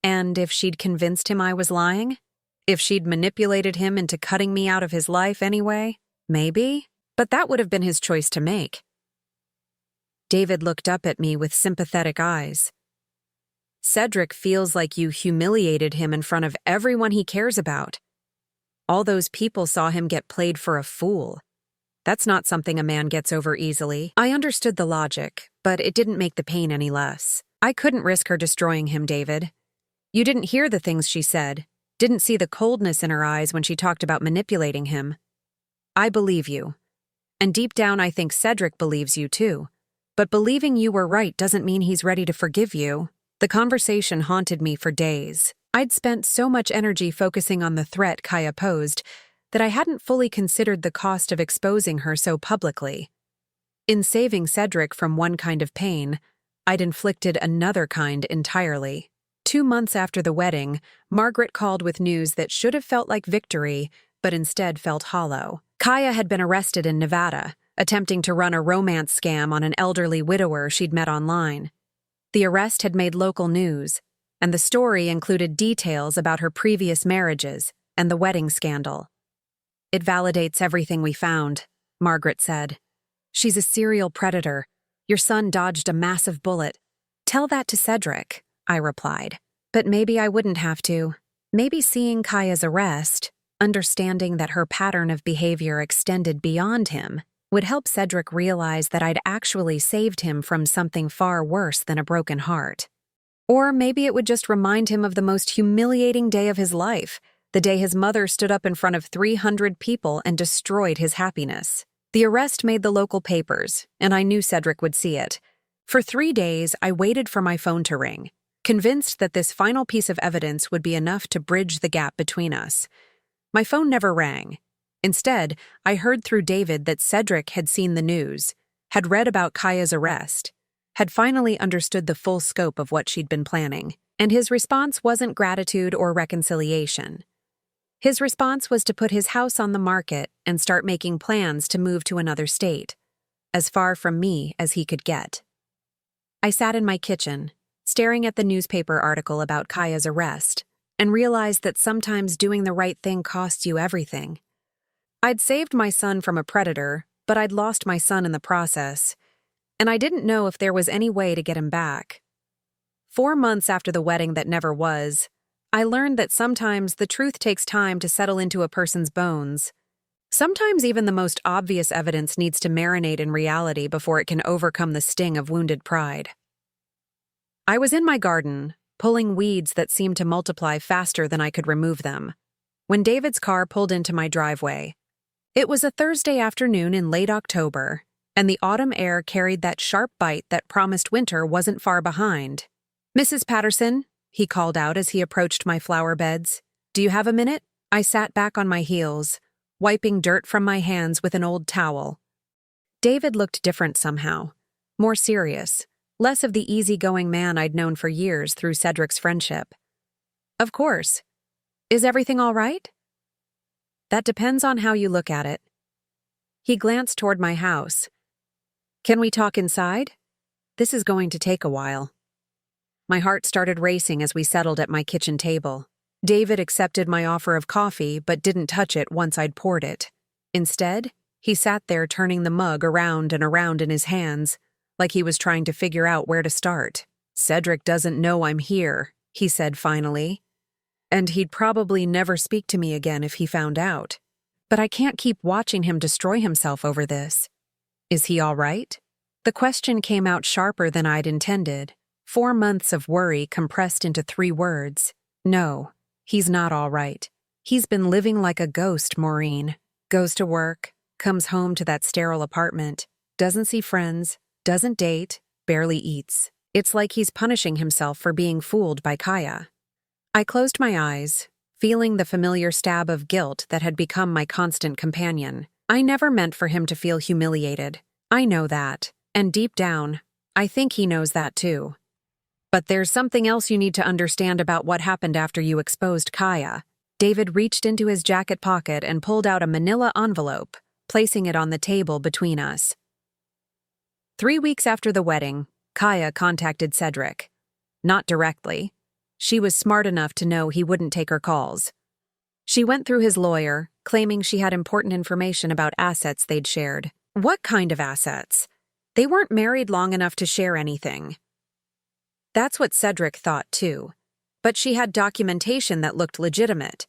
And if she'd convinced him I was lying? If she'd manipulated him into cutting me out of his life anyway? Maybe, but that would have been his choice to make. David looked up at me with sympathetic eyes. Cedric feels like you humiliated him in front of everyone he cares about. All those people saw him get played for a fool. That's not something a man gets over easily. I understood the logic, but it didn't make the pain any less. I couldn't risk her destroying him, David. You didn't hear the things she said, didn't see the coldness in her eyes when she talked about manipulating him. I believe you. And deep down I think Cedric believes you too. But believing you were right doesn't mean he's ready to forgive you. The conversation haunted me for days. I'd spent so much energy focusing on the threat Kaya posed that I hadn't fully considered the cost of exposing her so publicly. In saving Cedric from one kind of pain, I'd inflicted another kind entirely. 2 months after the wedding, Margaret called with news that should have felt like victory, but instead felt hollow. Kaya had been arrested in Nevada, attempting to run a romance scam on an elderly widower she'd met online. The arrest had made local news, and the story included details about her previous marriages and the wedding scandal. It validates everything we found, Margaret said. She's a serial predator. Your son dodged a massive bullet. Tell that to Cedric, I replied. But maybe I wouldn't have to. Maybe seeing Kaya's arrest, understanding that her pattern of behavior extended beyond him, would help Cedric realize that I'd actually saved him from something far worse than a broken heart. Or maybe it would just remind him of the most humiliating day of his life, the day his mother stood up in front of 300 people and destroyed his happiness. The arrest made the local papers, and I knew Cedric would see it. For 3 days, I waited for my phone to ring, convinced that this final piece of evidence would be enough to bridge the gap between us. My phone never rang. Instead, I heard through David that Cedric had seen the news, had read about Kaya's arrest, had finally understood the full scope of what she'd been planning, and his response wasn't gratitude or reconciliation. His response was to put his house on the market and start making plans to move to another state, as far from me as he could get. I sat in my kitchen, staring at the newspaper article about Kaya's arrest, and realized that sometimes doing the right thing costs you everything. I'd saved my son from a predator, but I'd lost my son in the process, and I didn't know if there was any way to get him back. 4 months after the wedding that never was, I learned that sometimes the truth takes time to settle into a person's bones. Sometimes even the most obvious evidence needs to marinate in reality before it can overcome the sting of wounded pride. I was in my garden, pulling weeds that seemed to multiply faster than I could remove them, when David's car pulled into my driveway. It was a Thursday afternoon in late October, and the autumn air carried that sharp bite that promised winter wasn't far behind. "Mrs. Patterson," he called out as he approached my flower beds. "Do you have a minute?" I sat back on my heels, wiping dirt from my hands with an old towel. David looked different somehow, more serious, less of the easygoing man I'd known for years through Cedric's friendship. "Of course. Is everything all right?" "That depends on how you look at it." He glanced toward my house. "Can we talk inside? This is going to take a while." My heart started racing as we settled at my kitchen table. David accepted my offer of coffee but didn't touch it once I'd poured it. Instead, he sat there turning the mug around and around in his hands, like he was trying to figure out where to start. "Cedric doesn't know I'm here," he said finally. "And he'd probably never speak to me again if he found out. But I can't keep watching him destroy himself over this. Is he all right?" The question came out sharper than I'd intended. 4 months of worry compressed into 3 words. "No, he's not all right. He's been living like a ghost, Maureen. Goes to work, comes home to that sterile apartment, doesn't see friends, doesn't date, barely eats. It's like he's punishing himself for being fooled by Kaya." I closed my eyes, feeling the familiar stab of guilt that had become my constant companion. I never meant for him to feel humiliated. I know that, and deep down, I think he knows that too. But there's something else you need to understand about what happened after you exposed Kaya. David reached into his jacket pocket and pulled out a manila envelope, placing it on the table between us. 3 weeks after the wedding, Kaya contacted Cedric. Not directly. She was smart enough to know he wouldn't take her calls. She went through his lawyer, claiming she had important information about assets they'd shared. What kind of assets? They weren't married long enough to share anything. That's what Cedric thought too. But she had documentation that looked legitimate.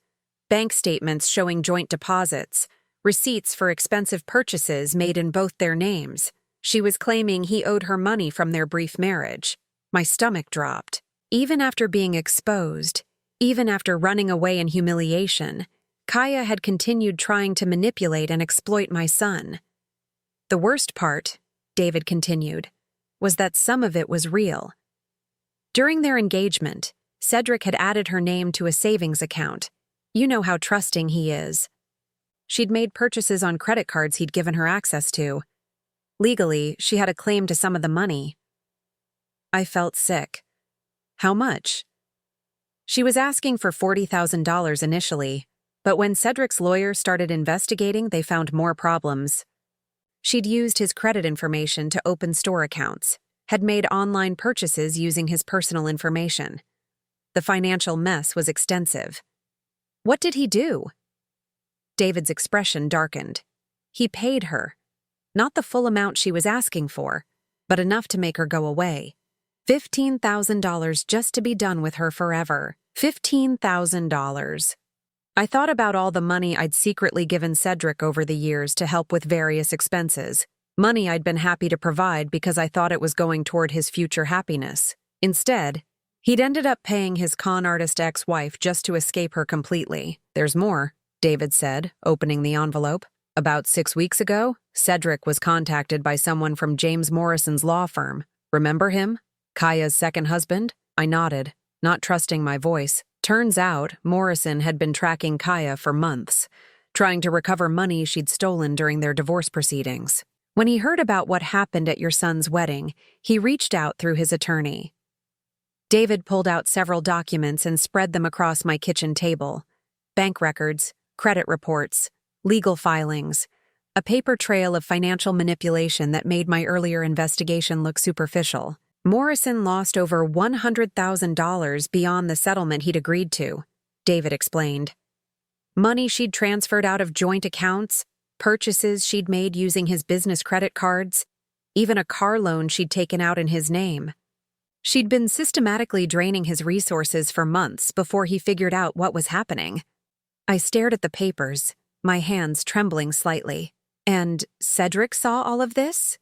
Bank statements showing joint deposits, receipts for expensive purchases made in both their names. She was claiming he owed her money from their brief marriage. My stomach dropped. Even after being exposed, even after running away in humiliation, Kaya had continued trying to manipulate and exploit my son. The worst part, David continued, was that some of it was real. During their engagement, Cedric had added her name to a savings account. You know how trusting he is. She'd made purchases on credit cards he'd given her access to. Legally, she had a claim to some of the money. I felt sick. How much? She was asking for $40,000 initially, but when Cedric's lawyer started investigating, they found more problems. She'd used his credit information to open store accounts, had made online purchases using his personal information. The financial mess was extensive. What did he do? David's expression darkened. He paid her. Not the full amount she was asking for, but enough to make her go away. $15,000 just to be done with her forever. $15,000. I thought about all the money I'd secretly given Cedric over the years to help with various expenses. Money I'd been happy to provide because I thought it was going toward his future happiness. Instead, he'd ended up paying his con artist ex-wife just to escape her completely. There's more, David said, opening the envelope. About 6 weeks ago, Cedric was contacted by someone from James Morrison's law firm. Remember him? Kaya's second husband? I nodded, not trusting my voice. Turns out, Morrison had been tracking Kaya for months, trying to recover money she'd stolen during their divorce proceedings. When he heard about what happened at your son's wedding, he reached out through his attorney. David pulled out several documents and spread them across my kitchen table. Bank records, credit reports, legal filings, a paper trail of financial manipulation that made my earlier investigation look superficial. Morrison lost over $100,000 beyond the settlement he'd agreed to, David explained. Money she'd transferred out of joint accounts, purchases she'd made using his business credit cards, even a car loan she'd taken out in his name. She'd been systematically draining his resources for months before he figured out what was happening. I stared at the papers, my hands trembling slightly. And Cedric saw all of this?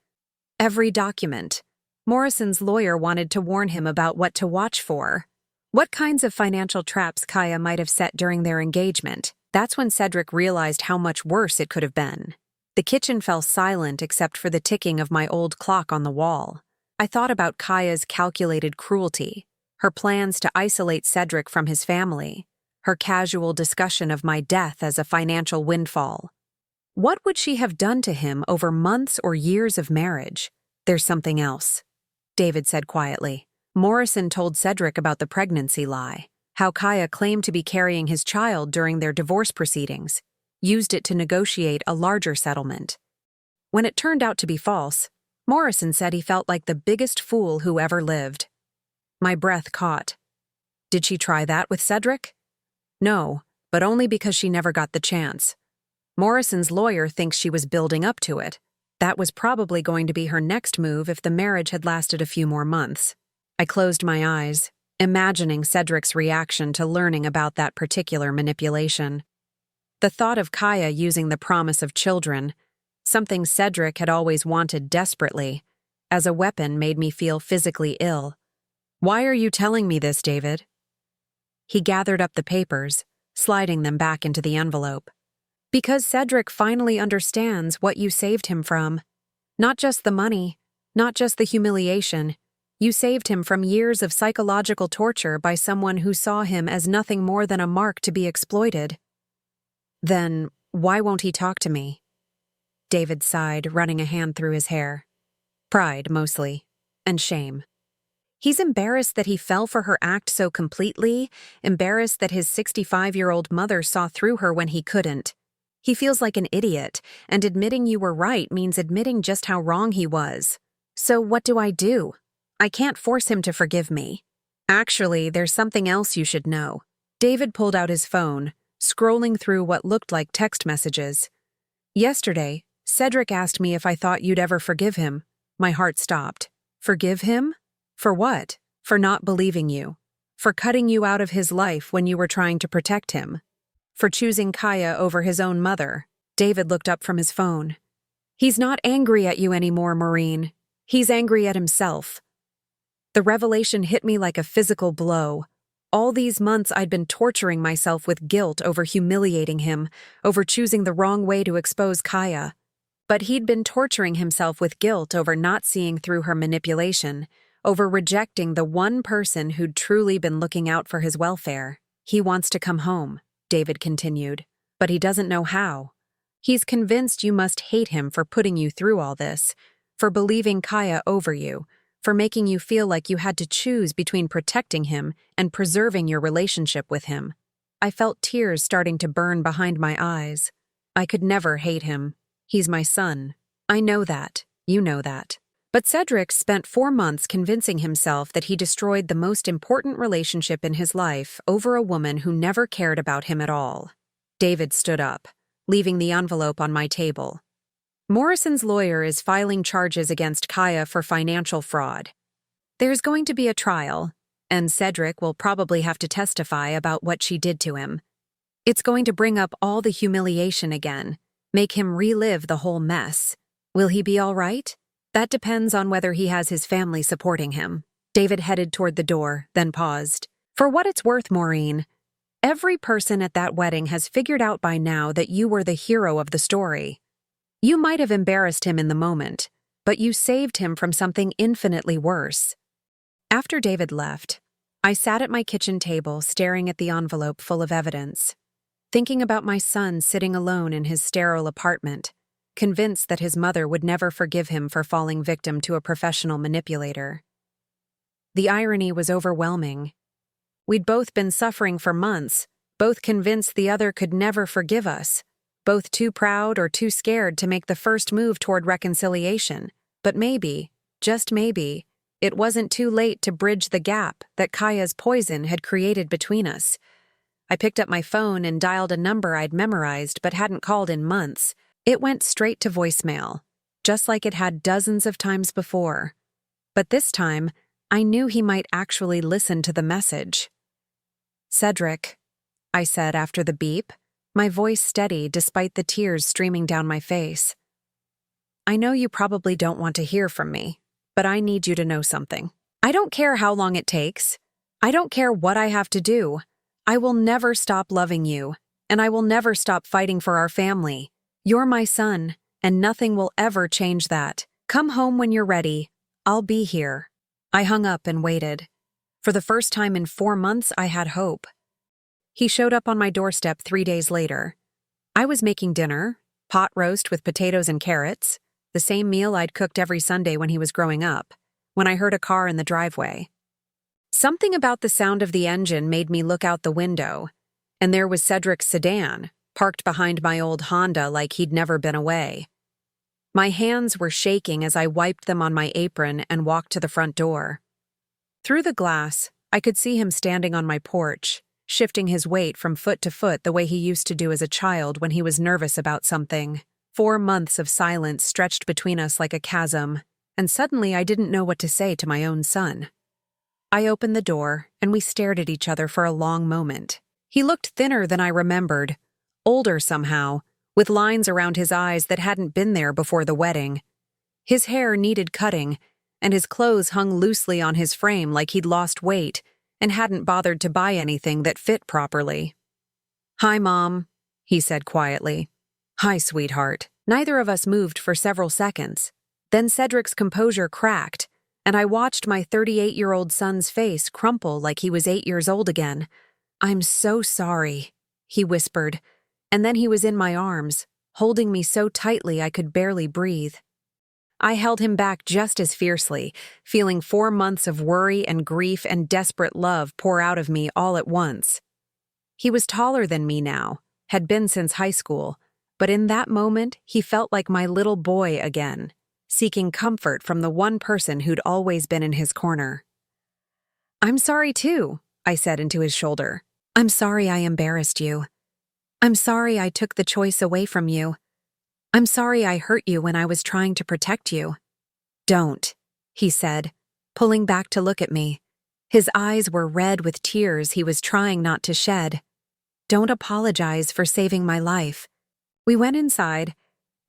Every document. Morrison's lawyer wanted to warn him about what to watch for. What kinds of financial traps Kaya might have set during their engagement. That's when Cedric realized how much worse it could have been. The kitchen fell silent except for the ticking of my old clock on the wall. I thought about Kaya's calculated cruelty, her plans to isolate Cedric from his family, her casual discussion of my death as a financial windfall. What would she have done to him over months or years of marriage? There's something else, David said quietly. Morrison told Cedric about the pregnancy lie, how Kaya claimed to be carrying his child during their divorce proceedings, used it to negotiate a larger settlement. When it turned out to be false, Morrison said he felt like the biggest fool who ever lived. My breath caught. Did she try that with Cedric? No, but only because she never got the chance. Morrison's lawyer thinks she was building up to it. That was probably going to be her next move if the marriage had lasted a few more months. I closed my eyes, imagining Cedric's reaction to learning about that particular manipulation. The thought of Kaya using the promise of children, something Cedric had always wanted desperately, as a weapon made me feel physically ill. Why are you telling me this, David? He gathered up the papers, sliding them back into the envelope. Because Cedric finally understands what you saved him from. Not just the money, not just the humiliation. You saved him from years of psychological torture by someone who saw him as nothing more than a mark to be exploited. Then, why won't he talk to me? David sighed, running a hand through his hair. Pride, mostly. And shame. He's embarrassed that he fell for her act so completely, embarrassed that his 65-year-old mother saw through her when he couldn't. He feels like an idiot, and admitting you were right means admitting just how wrong he was. So what do? I can't force him to forgive me. Actually, there's something else you should know. David pulled out his phone, scrolling through what looked like text messages. Yesterday, Cedric asked me if I thought you'd ever forgive him. My heart stopped. Forgive him? For what? For not believing you. For cutting you out of his life when you were trying to protect him. For choosing Kaya over his own mother. David looked up from his phone. He's not angry at you anymore, Maureen. He's angry at himself. The revelation hit me like a physical blow. All these months I'd been torturing myself with guilt over humiliating him, over choosing the wrong way to expose Kaya. But he'd been torturing himself with guilt over not seeing through her manipulation, over rejecting the one person who'd truly been looking out for his welfare. He wants to come home, David continued, but he doesn't know how. He's convinced you must hate him for putting you through all this, for believing Kaya over you, for making you feel like you had to choose between protecting him and preserving your relationship with him. I felt tears starting to burn behind my eyes. I could never hate him. He's my son. I know that. You know that. But Cedric spent 4 months convincing himself that he destroyed the most important relationship in his life over a woman who never cared about him at all. David stood up, leaving the envelope on my table. Morrison's lawyer is filing charges against Kaya for financial fraud. There's going to be a trial, and Cedric will probably have to testify about what she did to him. It's going to bring up all the humiliation again, make him relive the whole mess. Will he be all right? That depends on whether he has his family supporting him. David headed toward the door, then paused. For what it's worth, Maureen, every person at that wedding has figured out by now that you were the hero of the story. You might have embarrassed him in the moment, but you saved him from something infinitely worse. After David left, I sat at my kitchen table staring at the envelope full of evidence, thinking about my son sitting alone in his sterile apartment, convinced that his mother would never forgive him for falling victim to a professional manipulator. The irony was overwhelming. We'd both been suffering for months, both convinced the other could never forgive us, both too proud or too scared to make the first move toward reconciliation. But maybe, just maybe, it wasn't too late to bridge the gap that Kaya's poison had created between us. I picked up my phone and dialed a number I'd memorized but hadn't called in months. It went straight to voicemail, just like it had dozens of times before. But this time, I knew he might actually listen to the message. Cedric, I said after the beep, my voice steady despite the tears streaming down my face. I know you probably don't want to hear from me, but I need you to know something. I don't care how long it takes. I don't care what I have to do. I will never stop loving you, and I will never stop fighting for our family. You're my son, and nothing will ever change that. Come home when you're ready. I'll be here. I hung up and waited. For the first time in 4 months, I had hope. He showed up on my doorstep 3 days later. I was making dinner, pot roast with potatoes and carrots, the same meal I'd cooked every Sunday when he was growing up, when I heard a car in the driveway. Something about the sound of the engine made me look out the window, and there was Cedric's sedan, parked behind my old Honda like he'd never been away. My hands were shaking as I wiped them on my apron and walked to the front door. Through the glass, I could see him standing on my porch, shifting his weight from foot to foot the way he used to do as a child when he was nervous about something. 4 months of silence stretched between us like a chasm, and suddenly I didn't know what to say to my own son. I opened the door, and we stared at each other for a long moment. He looked thinner than I remembered, older somehow, with lines around his eyes that hadn't been there before the wedding. His hair needed cutting, and his clothes hung loosely on his frame like he'd lost weight and hadn't bothered to buy anything that fit properly. "Hi, Mom," he said quietly. "Hi, sweetheart." Neither of us moved for several seconds. Then Cedric's composure cracked, and I watched my 38-year-old son's face crumple like he was 8 years old again. "I'm so sorry," he whispered, and then he was in my arms, holding me so tightly I could barely breathe. I held him back just as fiercely, feeling 4 months of worry and grief and desperate love pour out of me all at once. He was taller than me now, had been since high school, but in that moment he felt like my little boy again, seeking comfort from the one person who'd always been in his corner. "I'm sorry too," I said into his shoulder. "I'm sorry I embarrassed you. I'm sorry I took the choice away from you. I'm sorry I hurt you when I was trying to protect you." "Don't," he said, pulling back to look at me. His eyes were red with tears he was trying not to shed. "Don't apologize for saving my life." We went inside,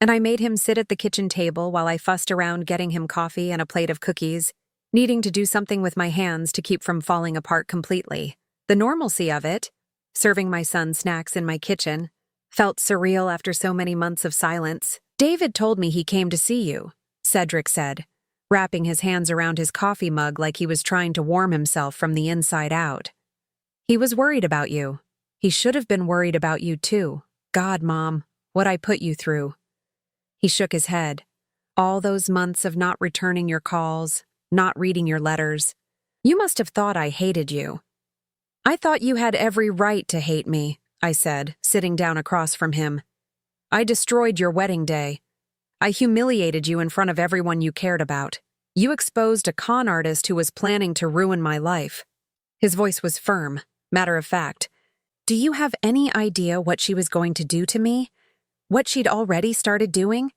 and I made him sit at the kitchen table while I fussed around getting him coffee and a plate of cookies, needing to do something with my hands to keep from falling apart completely. The normalcy of it, serving my son snacks in my kitchen, felt surreal after so many months of silence. "David told me he came to see you," Cedric said, wrapping his hands around his coffee mug like he was trying to warm himself from the inside out. "He was worried about you. He should have been worried about you too. God, Mom, what I put you through." He shook his head. "All those months of not returning your calls, not reading your letters. You must have thought I hated you." "I thought you had every right to hate me," I said, sitting down across from him. "I destroyed your wedding day. I humiliated you in front of everyone you cared about. You exposed a con artist who was planning to ruin my life." His voice was firm, matter of fact. "Do you have any idea what she was going to do to me? What she'd already started doing?"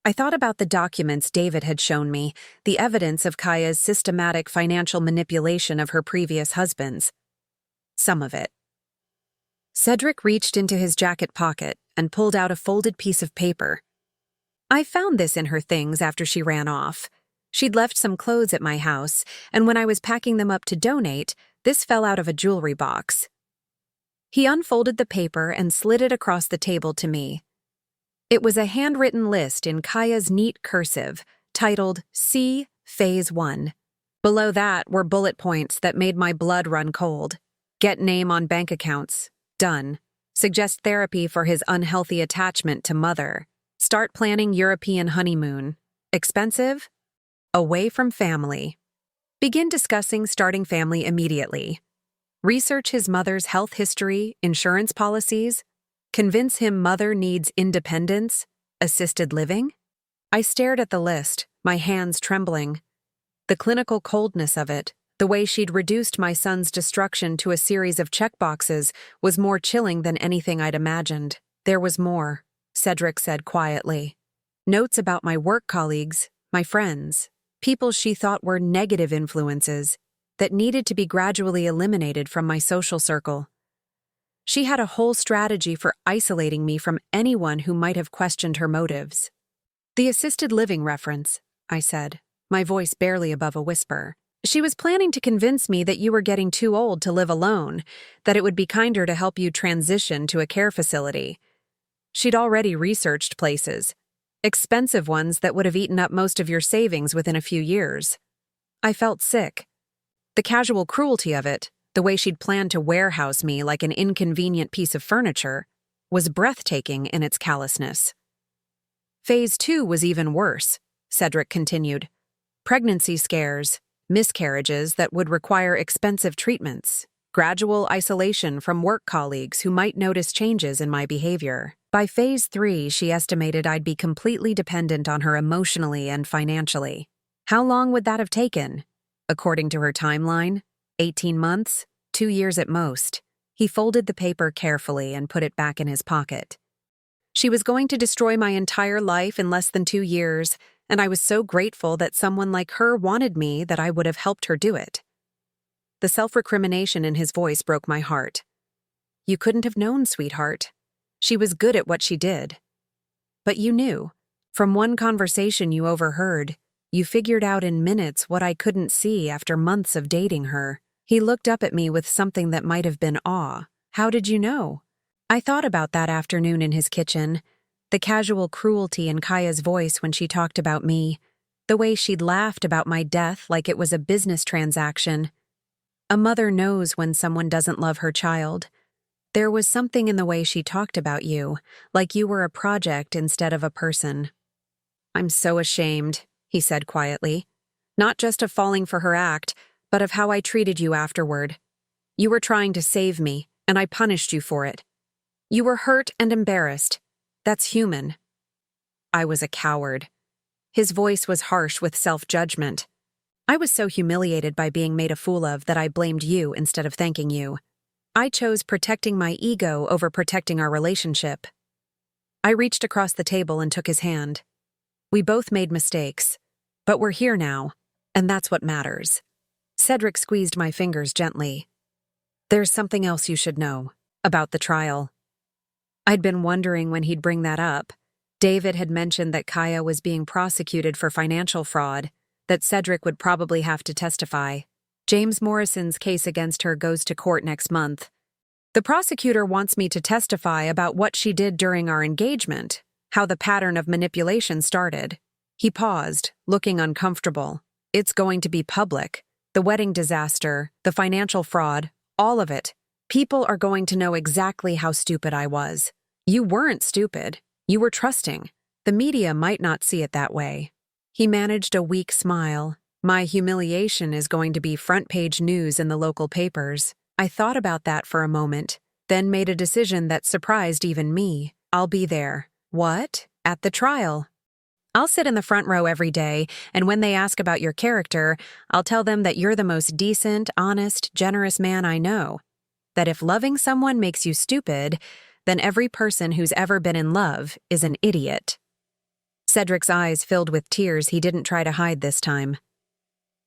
I thought about the documents David had shown me, the evidence of Kaya's systematic financial manipulation of her previous husbands. Some of it. Cedric reached into his jacket pocket and pulled out a folded piece of paper. "I found this in her things after she ran off. She'd left some clothes at my house, and when I was packing them up to donate, this fell out of a jewelry box." He unfolded the paper and slid it across the table to me. It was a handwritten list in Kaya's neat cursive, titled C Phase 1. Below that were bullet points that made my blood run cold. Get name on bank accounts. Done. Suggest therapy for his unhealthy attachment to mother. Start planning European honeymoon. Expensive? Away from family. Begin discussing starting family immediately. Research his mother's health history, insurance policies. Convince him mother needs independence, assisted living. I stared at the list, my hands trembling. The clinical coldness of it, the way she'd reduced my son's destruction to a series of checkboxes, was more chilling than anything I'd imagined. "There was more," Cedric said quietly. "Notes about my work colleagues, my friends, people she thought were negative influences that needed to be gradually eliminated from my social circle. She had a whole strategy for isolating me from anyone who might have questioned her motives." "The assisted living reference," I said, my voice barely above a whisper. "She was planning to convince me that you were getting too old to live alone, that it would be kinder to help you transition to a care facility. She'd already researched places, expensive ones that would have eaten up most of your savings within a few years." I felt sick. The casual cruelty of it, the way she'd planned to warehouse me like an inconvenient piece of furniture, was breathtaking in its callousness. "Phase 2 was even worse," Cedric continued. "Pregnancy scares, miscarriages that would require expensive treatments, gradual isolation from work colleagues who might notice changes in my behavior. By Phase 3, she estimated I'd be completely dependent on her emotionally and financially. How long would that have taken? According to her timeline, 18 months, 2 years at most." He folded the paper carefully and put it back in his pocket. "She was going to destroy my entire life in less than 2 years, and I was so grateful that someone like her wanted me that I would have helped her do it." The self-recrimination in his voice broke my heart. "You couldn't have known, sweetheart. She was good at what she did. But you knew. From one conversation you overheard, you figured out in minutes what I couldn't see after months of dating her." He looked up at me with something that might have been awe. "How did you know?" I thought about that afternoon in his kitchen, the casual cruelty in Kaya's voice when she talked about me, the way she'd laughed about my death like it was a business transaction. A mother knows when someone doesn't love her child. There was something in the way she talked about you, like you were a project instead of a person. I'm so ashamed, he said quietly. Not just of falling for her act, but of how I treated you afterward. You were trying to save me, and I punished you for it. You were hurt and embarrassed. That's human. I was a coward. His voice was harsh with self-judgment. I was so humiliated by being made a fool of that I blamed you instead of thanking you. I chose protecting my ego over protecting our relationship. I reached across the table and took his hand. We both made mistakes, but we're here now, and that's what matters. Cedric squeezed my fingers gently. There's something else you should know about the trial. I'd been wondering when he'd bring that up. David had mentioned that Kaya was being prosecuted for financial fraud, that Cedric would probably have to testify. James Morrison's case against her goes to court next month. The prosecutor wants me to testify about what she did during our engagement, how the pattern of manipulation started. He paused, looking uncomfortable. It's going to be public. The wedding disaster, the financial fraud, all of it. People are going to know exactly how stupid I was. You weren't stupid. You were trusting. The media might not see it that way. He managed a weak smile. My humiliation is going to be front-page news in the local papers. I thought about that for a moment, then made a decision that surprised even me. I'll be there. What? At the trial. I'll sit in the front row every day, and when they ask about your character, I'll tell them that you're the most decent, honest, generous man I know. That if loving someone makes you stupid, then every person who's ever been in love is an idiot. Cedric's eyes filled with tears he didn't try to hide this time.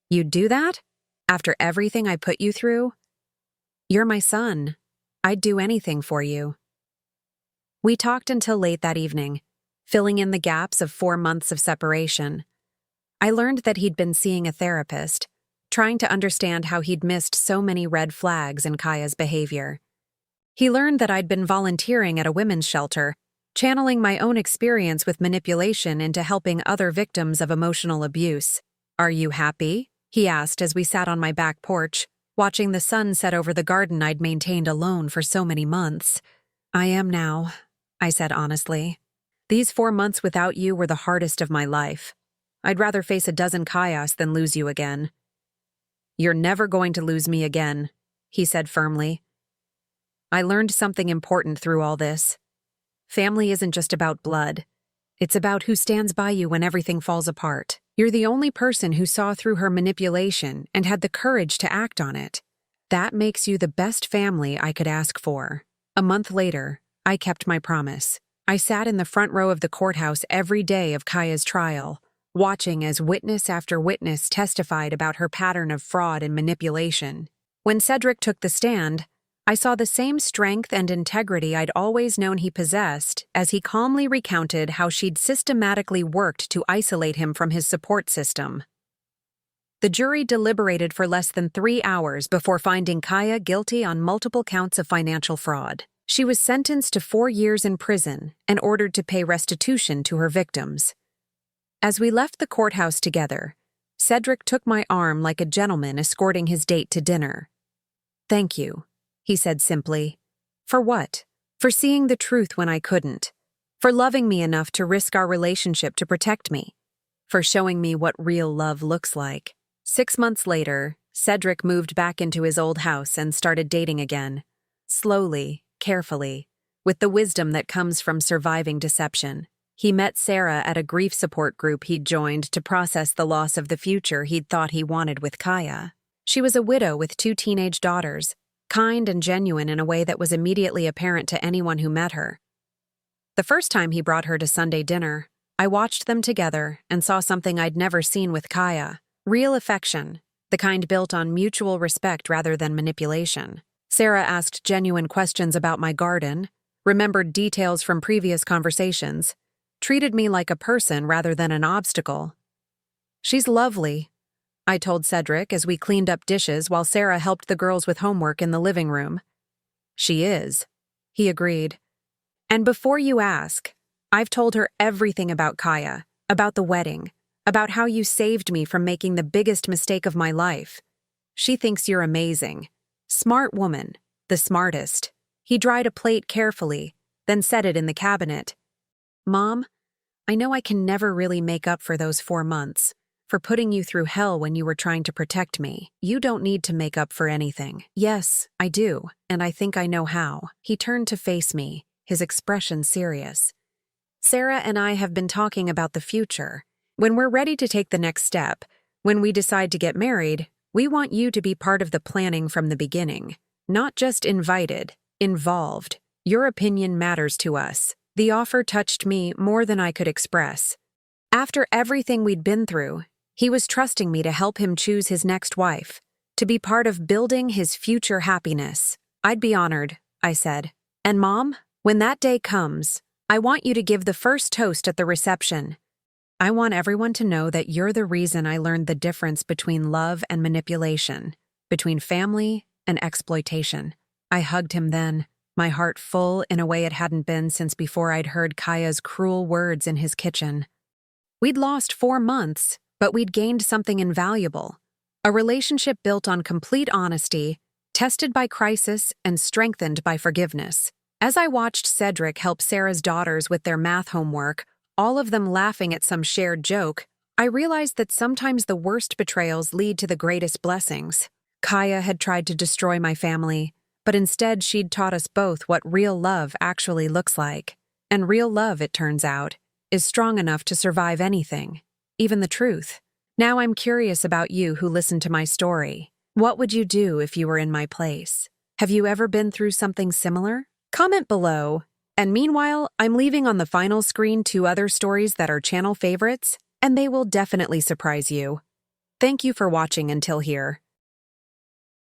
You'd do that? After everything I put you through? You're my son. I'd do anything for you. We talked until late that evening, filling in the gaps of 4 months of separation. I learned that he'd been seeing a therapist, trying to understand how he'd missed so many red flags in Kaya's behavior. He learned that I'd been volunteering at a women's shelter, channeling my own experience with manipulation into helping other victims of emotional abuse. Are you happy? He asked as we sat on my back porch, watching the sun set over the garden I'd maintained alone for so many months. I am now, I said honestly. These 4 months without you were the hardest of my life. I'd rather face a dozen Kayas than lose you again. You're never going to lose me again, he said firmly. I learned something important through all this. Family isn't just about blood. It's about who stands by you when everything falls apart. You're the only person who saw through her manipulation and had the courage to act on it. That makes you the best family I could ask for. A month later, I kept my promise. I sat in the front row of the courthouse every day of Kaya's trial, watching as witness after witness testified about her pattern of fraud and manipulation. When Cedric took the stand, I saw the same strength and integrity I'd always known he possessed as he calmly recounted how she'd systematically worked to isolate him from his support system. The jury deliberated for less than 3 hours before finding Kaya guilty on multiple counts of financial fraud. She was sentenced to 4 years in prison and ordered to pay restitution to her victims. As we left the courthouse together, Cedric took my arm like a gentleman escorting his date to dinner. Thank you, he said simply. For what? For seeing the truth when I couldn't. For loving me enough to risk our relationship to protect me. For showing me what real love looks like. 6 months later, Cedric moved back into his old house and started dating again. Slowly, carefully, with the wisdom that comes from surviving deception. He met Sarah at a grief support group he'd joined to process the loss of the future he'd thought he wanted with Kaya. She was a widow with 2 teenage daughters, kind and genuine in a way that was immediately apparent to anyone who met her. The first time he brought her to Sunday dinner, I watched them together and saw something I'd never seen with Kaya. Real affection, the kind built on mutual respect rather than manipulation. Sarah asked genuine questions about my garden, remembered details from previous conversations, treated me like a person rather than an obstacle. She's lovely, I told Cedric as we cleaned up dishes while Sarah helped the girls with homework in the living room. She is, he agreed. And before you ask, I've told her everything about Kaya, about the wedding, about how you saved me from making the biggest mistake of my life. She thinks you're amazing. Smart woman, the smartest. He dried a plate carefully, then set it in the cabinet. Mom, I know I can never really make up for those 4 months, for putting you through hell when you were trying to protect me. You don't need to make up for anything. Yes, I do, and I think I know how. He turned to face me, his expression serious. Sarah and I have been talking about the future. When we're ready to take the next step, when we decide to get married, we want you to be part of the planning from the beginning. Not just invited, involved. Your opinion matters to us. The offer touched me more than I could express. After everything we'd been through, he was trusting me to help him choose his next wife, to be part of building his future happiness. I'd be honored, I said. And Mom, when that day comes, I want you to give the first toast at the reception. I want everyone to know that you're the reason I learned the difference between love and manipulation, between family and exploitation. I hugged him then, my heart full in a way it hadn't been since before I'd heard Kaya's cruel words in his kitchen. We'd lost 4 months, but we'd gained something invaluable. A relationship built on complete honesty, tested by crisis, and strengthened by forgiveness. As I watched Cedric help Sarah's daughters with their math homework, all of them laughing at some shared joke, I realized that sometimes the worst betrayals lead to the greatest blessings. Kaya had tried to destroy my family, but instead she'd taught us both what real love actually looks like. And real love, it turns out, is strong enough to survive anything, even the truth. Now I'm curious about you who listened to my story. What would you do if you were in my place? Have you ever been through something similar? Comment below. And meanwhile, I'm leaving on the final screen 2 other stories that are channel favorites, and they will definitely surprise you. Thank you for watching until here.